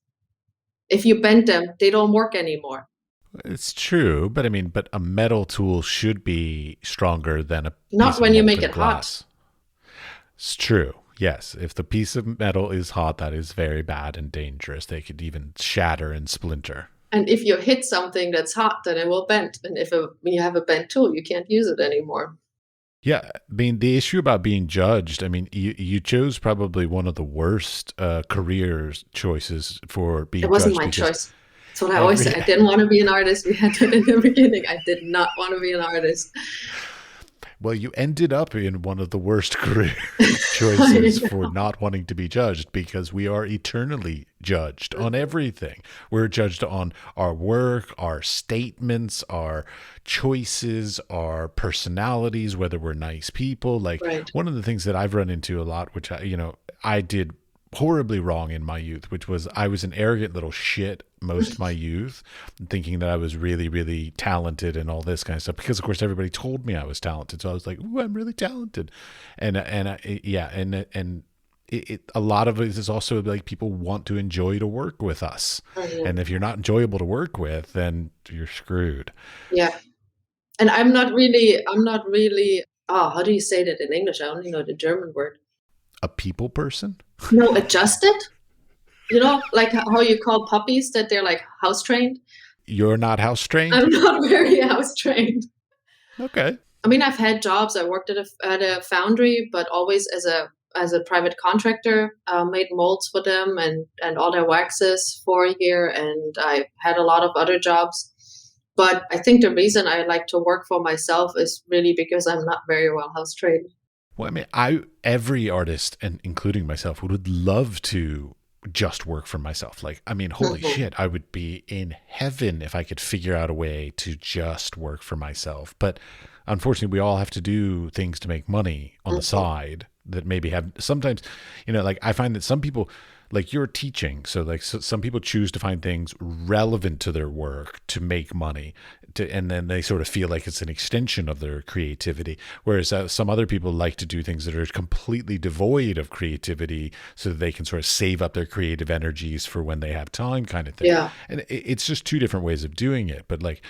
If you bend them, they don't work anymore. It's true, but but a metal tool should be stronger than a not piece when of you make molten it glass. hot. It's true. Yes, if the piece of metal is hot, that is very bad and dangerous. They could even shatter and splinter. And if you hit something that's hot, then it will bend. And when you have a bent tool, you can't use it anymore. Yeah, the issue about being judged, you chose probably one of the worst career choices for being judged. It wasn't my choice. That's what I always say. I didn't want to be an artist. We had that in the beginning. I did not want to be an artist. Well, you ended up in one of the worst career choices for not wanting to be judged, because we are eternally judged on everything. We're judged on our work, our statements, our choices, our personalities, whether we're nice people. Like, Right. one of the things that I've run into a lot, which I did horribly wrong in my youth, which was I was an arrogant little shit most of my youth, thinking that I was really, really talented and all this kind of stuff, because of course everybody told me I was talented. So I was like, ooh, I'm really talented. And a lot of it is also like people want to enjoy to work with us. Mhm. And if you're not enjoyable to work with, then you're screwed. Yeah. And I'm not really, how do you say that in English? I only know the German word. A people person? No, adjusted? You know, like how you call puppies that they're like house trained? You're not house trained? I'm not very house trained. Okay. I mean, I've had jobs. I worked at a foundry, but always as a private contractor. Made molds for them and all their waxes for a year, and I had a lot of other jobs. But I think the reason I like to work for myself is really because I'm not very well house trained. Well, I mean, every artist, and including myself, would love to just work for myself. Like, I mean, holy Mhm. shit, I would be in heaven if I could figure out a way to just work for myself. But unfortunately, we all have to do things to make money on the Mhm. side that maybe have sometimes, like I find that some people, like you're teaching, so like some people choose to find things relevant to their work to make money, and then they sort of feel like it's an extension of their creativity. Whereas some other people like to do things that are completely devoid of creativity, so that they can sort of save up their creative energies for when they have time, kind of thing. Yeah. And it's just two different ways of doing it. But like,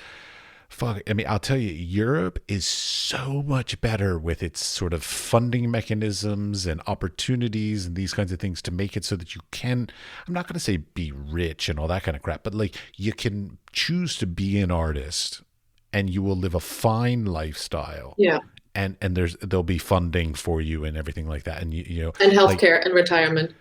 fuck, I mean, I'll tell you, Europe is so much better with its sort of funding mechanisms and opportunities and these kinds of things to make it so that you can, I'm not going to say be rich and all that kind of crap, but like you can choose to be an artist and you will live a fine lifestyle. Yeah. And there'll be funding for you and everything like that. And And like, healthcare and retirement.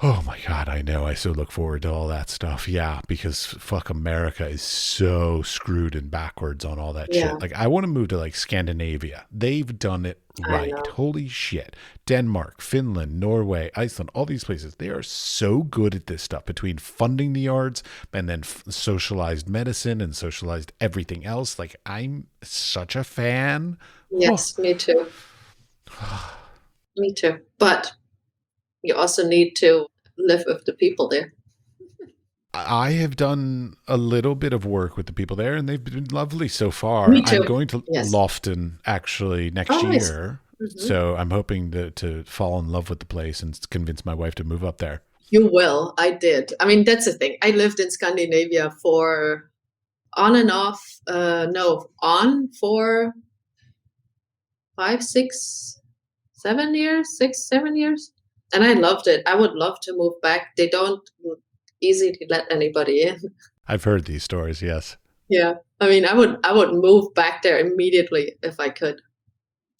oh my God, I know. I so look forward to all that stuff. Yeah, because fuck, America is so screwed and backwards on all that Yeah. shit. Like, I want to move to like Scandinavia. They've done it I right. know. Holy shit. Denmark, Finland, Norway, Iceland, all these places, they are so good at this stuff, between funding the arts and then socialized medicine and socialized everything else. Like, I'm such a fan. Oh, Yes, me too. Me too. But you also need to live with the people there. I have done a little bit of work with the people there, and they've been lovely so far. Me I'm too. going to Yes. Lofton actually Oh, next nice. year, Mhm. so I'm hoping to fall in love with the place and convince my wife to move up there. You will. I did. I mean, that's the thing. I lived in Scandinavia for on and off, no, on for 5, 6, 7 years, 6, 7 years. And I loved it. I would love to move back. They don't easily let anybody in. I've heard these stories, yes. Yeah. I mean, I would move back there immediately if I could.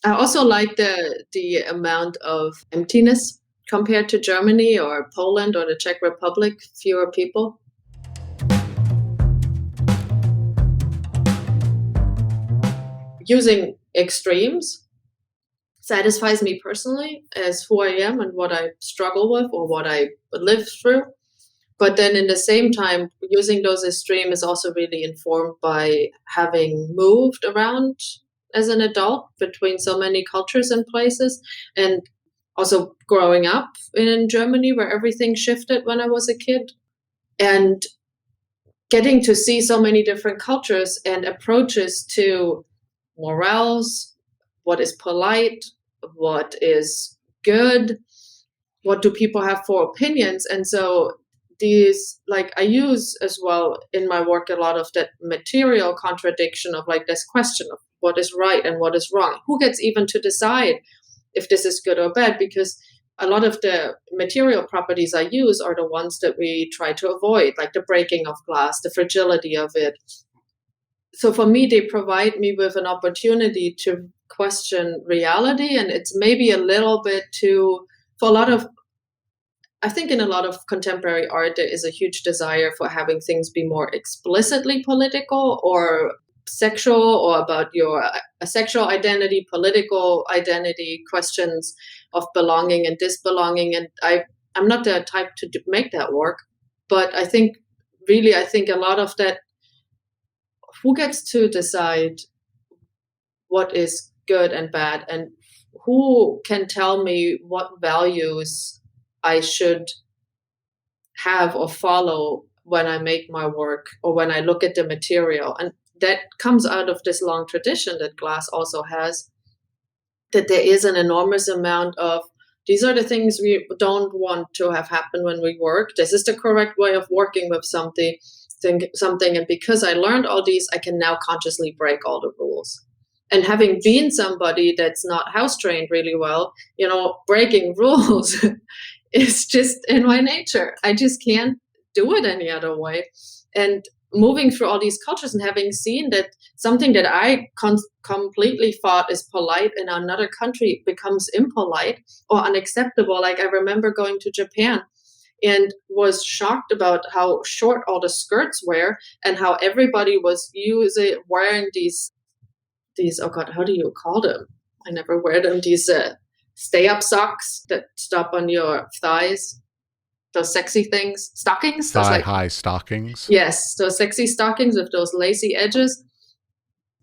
I also like the amount of emptiness compared to Germany or Poland or the Czech Republic, fewer people. Using extremes satisfies me personally as who I am and what I struggle with or what I live through. But then in the same time, using those extremes is also really informed by having moved around as an adult between so many cultures and places, and also growing up in Germany where everything shifted when I was a kid, and getting to see so many different cultures and approaches to morals, what is polite, what is good, what do people have for opinions. And so these, like, I use as well in my work a lot of that material contradiction of like this question of what is right and what is wrong, who gets even to decide if this is good or bad, because a lot of the material properties I use are the ones that we try to avoid, like the breaking of glass, the fragility of it. So for me, they provide me with an opportunity to question reality. And it's maybe a little bit too, for a lot of, I think in a lot of contemporary art, there is a huge desire for having things be more explicitly political or sexual or about your sexual identity, political identity, questions of belonging and disbelonging. And I'm not the type to make that work, but I think a lot of that, who gets to decide what is good and bad, and who can tell me what values I should have or follow when I make my work or when I look at the material. And that comes out of this long tradition that glass also has, that there is an enormous amount of, these are the things we don't want to have happen when we work. This is the correct way of working with something. And because I learned all these, I can now consciously break all the rules. And having been somebody that's not house trained really well, breaking rules is just in my nature. I just can't do it any other way. And moving through all these cultures and having seen that something that I completely thought is polite in another country becomes impolite or unacceptable. Like I remember going to Japan and was shocked about how short all the skirts were and how everybody was wearing these, oh God, how do you call them? I never wear them. These stay-up socks that stop on your thighs. Those sexy things, stockings. Thigh-high stockings. Yes, those sexy stockings with those lacy edges.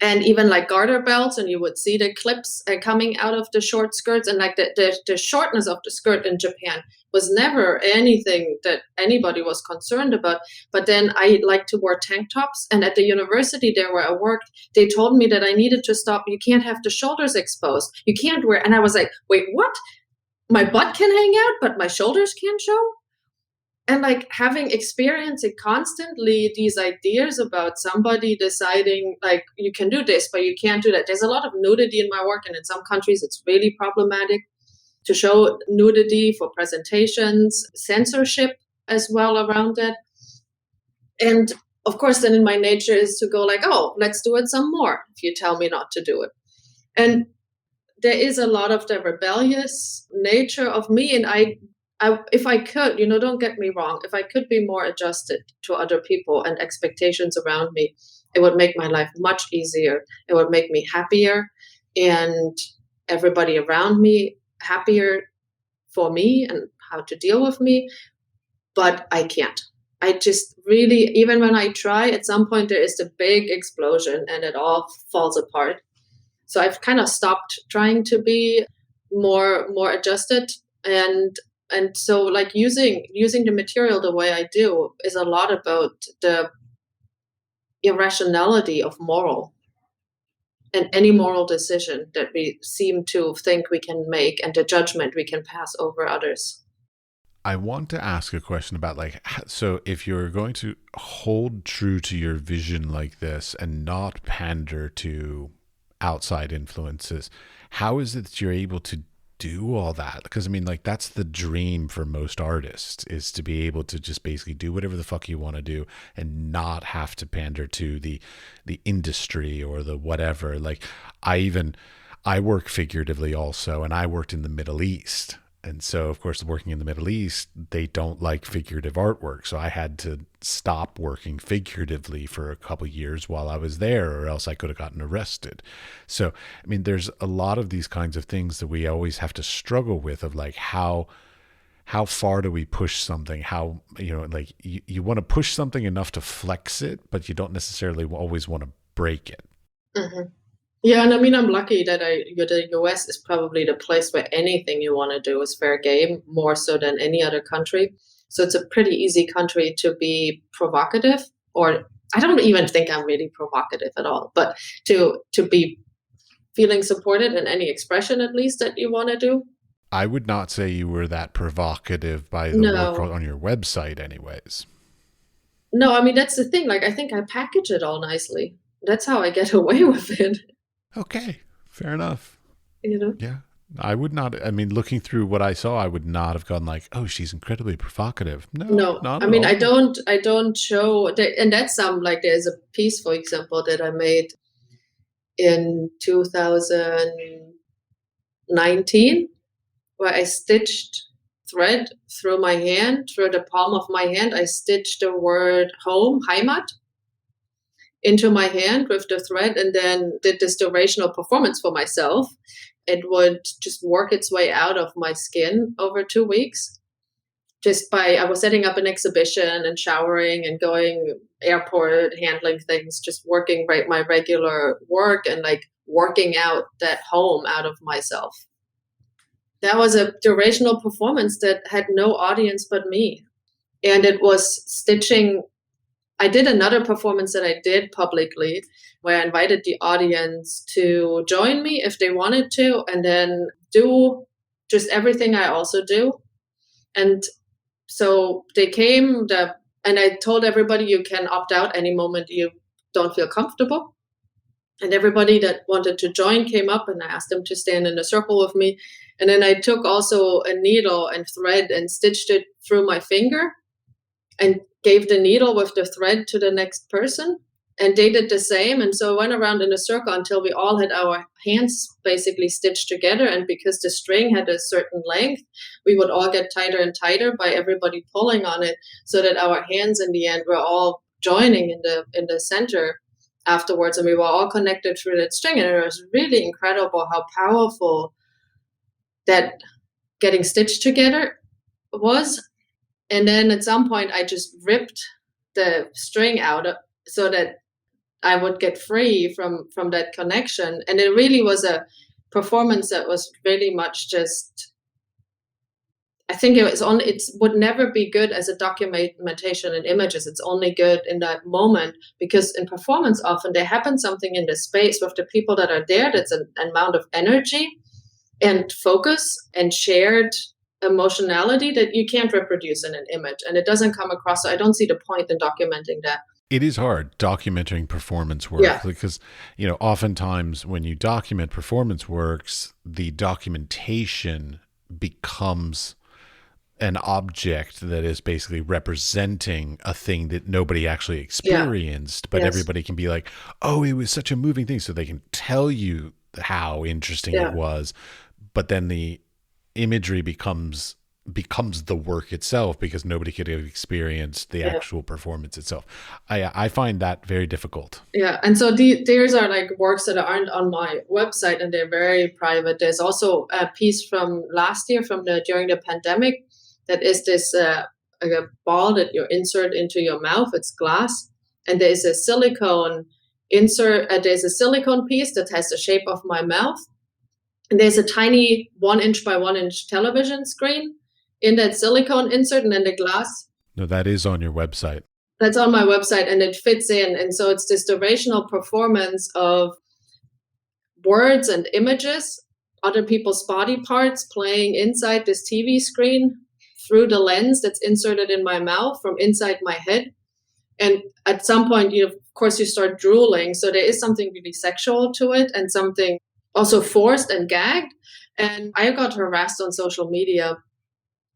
And even like garter belts, and you would see the clips coming out of the short skirts. And like the shortness of the skirt in Japan was never anything that anybody was concerned about. But then I like to wear tank tops. And at the university there where I worked, they told me that I needed to stop. You can't have the shoulders exposed. You can't wear. And I was like, wait, what? My butt can hang out, but my shoulders can't show? And like having experienced it constantly, these ideas about somebody deciding like you can do this, but you can't do that. There's a lot of nudity in my work, and in some countries it's really problematic to show nudity for presentations, censorship as well around that. And of course, then in my nature is to go like, oh, let's do it some more if you tell me not to do it. And there is a lot of the rebellious nature of me, and I if I could, don't get me wrong, if I could be more adjusted to other people and expectations around me, it would make my life much easier. It would make me happier and everybody around me happier for me and how to deal with me. But I can't. I just really, even when I try, at some point there is the big explosion and it all falls apart. So I've kind of stopped trying to be more adjusted. And so like using the material the way I do is a lot about the irrationality of moral and any moral decision that we seem to think we can make and the judgment we can pass over others. I want to ask a question about so if you're going to hold true to your vision like this and not pander to outside influences, how is it that you're able to do all that? Because I mean, like, that's the dream for most artists, is to be able to just basically do whatever the fuck you want to do and not have to pander to the industry or the whatever. Like I work figuratively also, and I worked in the Middle East. And so, of course, working in the Middle East, they don't like figurative artwork. So I had to stop working figuratively for a couple of years while I was there, or else I could have gotten arrested. So, I mean, there's a lot of these kinds of things that we always have to struggle with, of like how far do we push something? How, like you want to push something enough to flex it, but you don't necessarily always want to break it. Mm-hmm. Yeah, and I mean, I'm lucky that the US is probably the place where anything you want to do is fair game, more so than any other country. So it's a pretty easy country to be provocative, or I don't even think I'm really provocative at all, but to be feeling supported in any expression, at least, that you want to do. I would not say you were that provocative by the work on your website anyways. No, I mean, that's the thing. Like, I think I package it all nicely. That's how I get away with it. Okay, fair enough. Yeah. I would not, I mean, looking through what I saw, I would not have gone like, oh, she's incredibly provocative. No, not at all. I don't show, and that's like, there's a piece, for example, that I made in 2019, where I stitched thread through my hand, through the palm of my hand. I stitched the word home, Heimat. into my hand with the thread and then did this durational performance for myself. It would just work its way out of my skin over 2 weeks. I was setting up an exhibition and showering and going airport, handling things, just working my regular work and like working out that home out of myself. That was a durational performance that had no audience but me. And it was stitching. I did another performance that I did publicly where I invited the audience to join me if they wanted to, and then do just everything I also do. And so they came, and I told everybody you can opt out any moment you don't feel comfortable. And everybody that wanted to join came up, and I asked them to stand in a circle with me. And then I took also a needle and thread and stitched it through my finger and gave the needle with the thread to the next person. And they did the same. And so I went around in a circle until we all had our hands basically stitched together. And because the string had a certain length, we would all get tighter and tighter by everybody pulling on it, so that our hands in the end were all joining in the center afterwards. And we were all connected through that string. And it was really incredible how powerful that getting stitched together was. And then at some point, I just ripped the string out so that I would get free from that connection. And it really was a performance that was really much just, I think it would never be good as a documentation in images. It's only good in that moment, because in performance, often there happens something in the space with the people that are there. That's an amount of energy and focus and shared emotionality that you can't reproduce in an image, and it doesn't come across. So I don't see the point in documenting that. It is hard documenting performance work, because, oftentimes when you document performance works, the documentation becomes an object that is basically representing a thing that nobody actually experienced, but everybody can be like, oh, it was such a moving thing. So they can tell you how interesting it was, but then the imagery becomes the work itself, because nobody could have experienced the actual performance itself. I find that very difficult. Yeah, and so these are like works that aren't on my website, and they're very private. There's also a piece from last year during the pandemic that is this a ball that you insert into your mouth. It's glass, and there's a silicone insert. There's a silicone piece that has the shape of my mouth, and there's a tiny 1 inch by 1 inch television screen in that silicone insert, and then the glass. No, that is on your website. That's on my website, and it fits in. And so it's this durational performance of words and images, other people's body parts playing inside this TV screen through the lens that's inserted in my mouth from inside my head. And at some point, of course, you start drooling. So there is something really sexual to it, and something also forced and gagged. And I got harassed on social media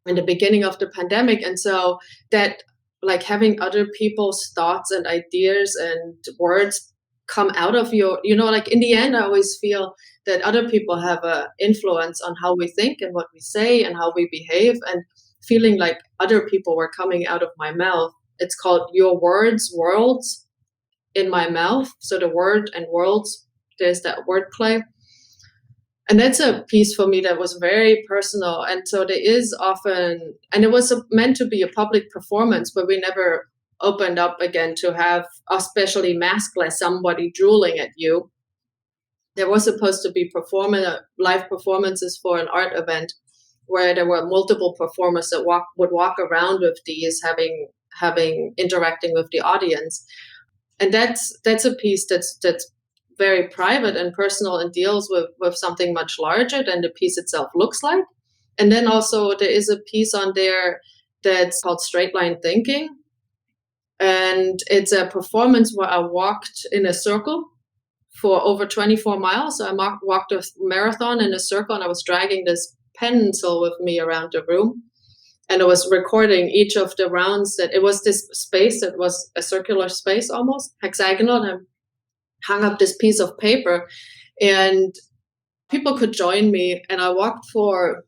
in the beginning of the pandemic. And so that, like, having other people's thoughts and ideas and words come out of your, like, in the end, I always feel that other people have an influence on how we think and what we say and how we behave, and feeling like other people were coming out of my mouth. It's called Your Words, Worlds in my mouth. So the word and worlds, there's that wordplay. And that's a piece for me that was very personal. And so there is often, and it was meant to be a public performance, but we never opened up again to have, especially maskless, somebody drooling at you. There was supposed to be live performances for an art event where there were multiple performers that would walk around with these, interacting with the audience. And that's a piece that's very private and personal, and deals with something much larger than the piece itself looks like. And then also there is a piece on there that's called Straight Line Thinking. And it's a performance where I walked in a circle for over 24 miles. So I walked a marathon in a circle, and I was dragging this pencil with me around the room. And I was recording each of the rounds. That it was this space that was a circular space, almost hexagonal. And I hung up this piece of paper, and people could join me. And I walked for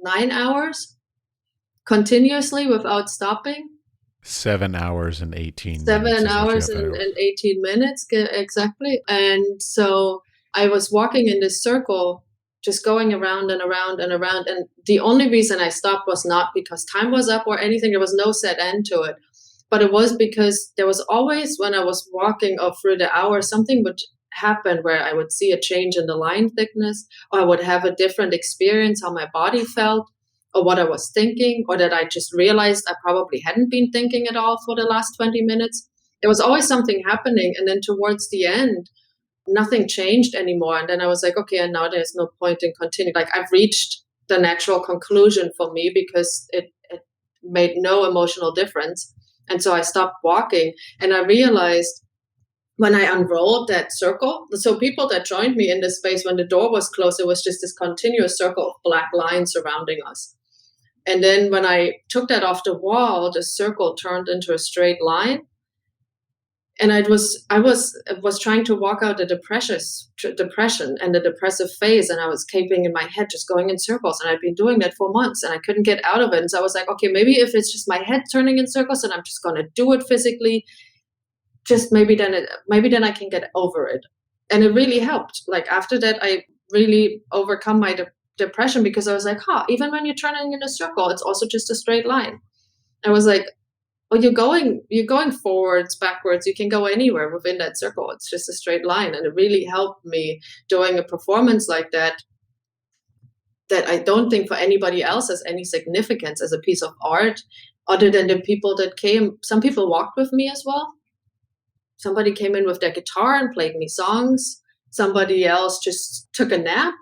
9 hours continuously without stopping. 7 hours and 18 minutes seven is what you hours have. and 18 minutes, exactly. And so I was walking in this circle, just going around and around and around. And the only reason I stopped was not because time was up or anything. There was no set end to it. But it was because there was always, when I was walking through the hour, something would happen where I would see a change in the line thickness, or I would have a different experience, how my body felt, or what I was thinking, or that I just realized I probably hadn't been thinking at all for the last 20 minutes. There was always something happening. And then towards the end, nothing changed anymore. And then I was like, okay, and now there's no point in continuing. Like, I've reached the natural conclusion for me because it made no emotional difference. And so I stopped walking, and I realized when I unrolled that circle, so people that joined me in this space, when the door was closed, it was just this continuous circle of black lines surrounding us. And then when I took that off the wall, the circle turned into a straight line. And I was trying to walk out the depression and the depressive phase, and I was keeping in my head just going in circles, and I'd been doing that for months, and I couldn't get out of it. And so I was like, okay, maybe if it's just my head turning in circles, and I'm just going to do it physically, just maybe then I can get over it. And it really helped. Like, after that, I really overcome my depression, because I was like, even when you're turning in a circle, it's also just a straight line. I was like, well, you're going forwards, backwards. You can go anywhere within that circle. It's just a straight line. And it really helped me doing a performance like that I don't think for anybody else has any significance as a piece of art, other than the people that came. Some people walked with me as well. Somebody came in with their guitar and played me songs. Somebody else just took a nap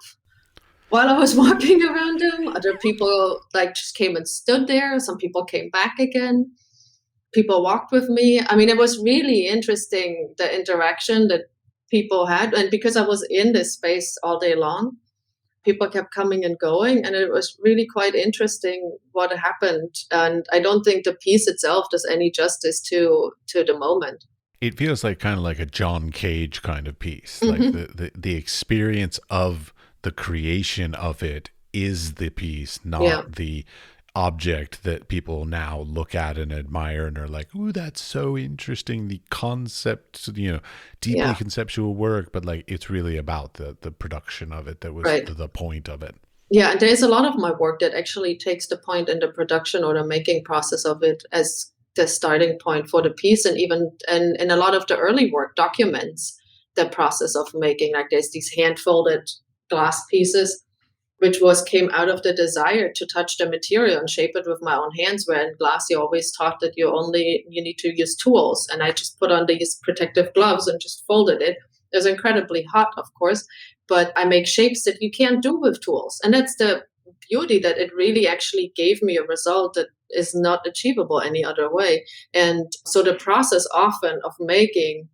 while I was walking around them. Other people just came and stood there. Some people came back again. People walked with me. I mean, it was really interesting, the interaction that people had. And because I was in this space all day long, people kept coming and going. And it was really quite interesting what happened. And I don't think the piece itself does any justice to the moment. It feels like kind of like a John Cage kind of piece. Mm-hmm. Like the experience of the creation of it is the piece, not the object that people now look at and admire and are like, ooh, that's so interesting. The concept, deeply conceptual work, but like it's really about the production of it that was the point of it. Yeah, and there's a lot of my work that actually takes the point in the production or the making process of it as the starting point for the piece. And even in a lot of the early work documents the process of making. Like, there's these hand-folded glass pieces which came out of the desire to touch the material and shape it with my own hands, where in glass you always taught that you need to use tools. And I just put on these protective gloves and just folded it. It was incredibly hot, of course, but I make shapes that you can't do with tools. And that's the beauty, that it really actually gave me a result that is not achievable any other way. And so the process often of making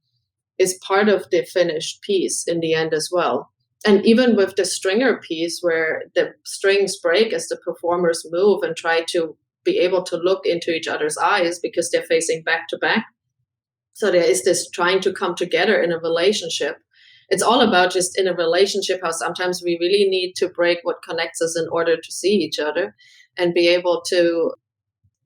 is part of the finished piece in the end as well. And even with the stringer piece, where the strings break as the performers move and try to be able to look into each other's eyes because they're facing back to back. So there is this trying to come together in a relationship. It's all about just in a relationship how sometimes we really need to break what connects us in order to see each other and be able to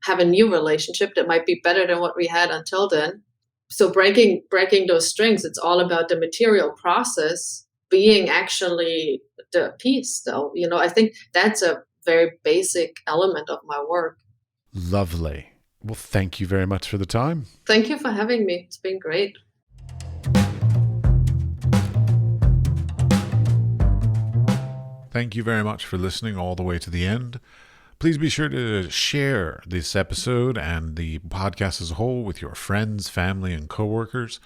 have a new relationship that might be better than what we had until then. So breaking those strings, it's all about the material process being actually the piece, though. I think that's a very basic element of my work. Lovely. Well, thank you very much for the time. Thank you for having me. It's been great. Thank you very much for listening all the way to the end. Please be sure to share this episode and the podcast as a whole with your friends, family, and coworkers,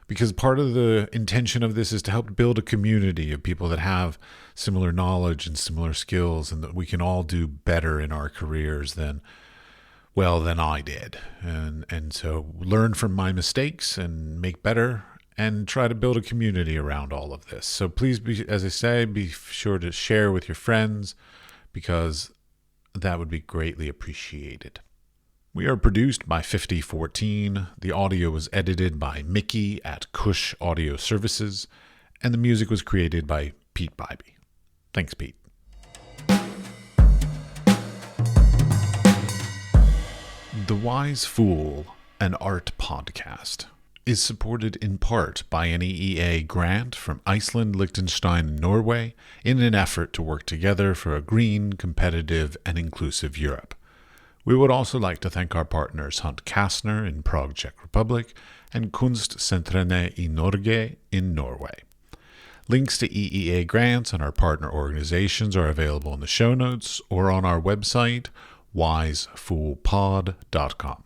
because part of the intention of this is to help build a community of people that have similar knowledge and similar skills, and that we can all do better in our careers than I did. And so learn from my mistakes and make better and try to build a community around all of this. So please, as I say, be sure to share with your friends, because that would be greatly appreciated. We are produced by 5014. The audio was edited by Mickey at CushAudio Services, and the music was created by Pete Bybee. Thanks, Pete. The Wise Fool, an art podcast, is supported in part by an EEA grant from Iceland, Liechtenstein, and Norway in an effort to work together for a green, competitive, and inclusive Europe. We would also like to thank our partners Hunt Kastner in Prague, Czech Republic, and Kunstsentrene i Norge in Norway. Links to EEA grants and our partner organizations are available in the show notes or on our website, wisefoolpod.com.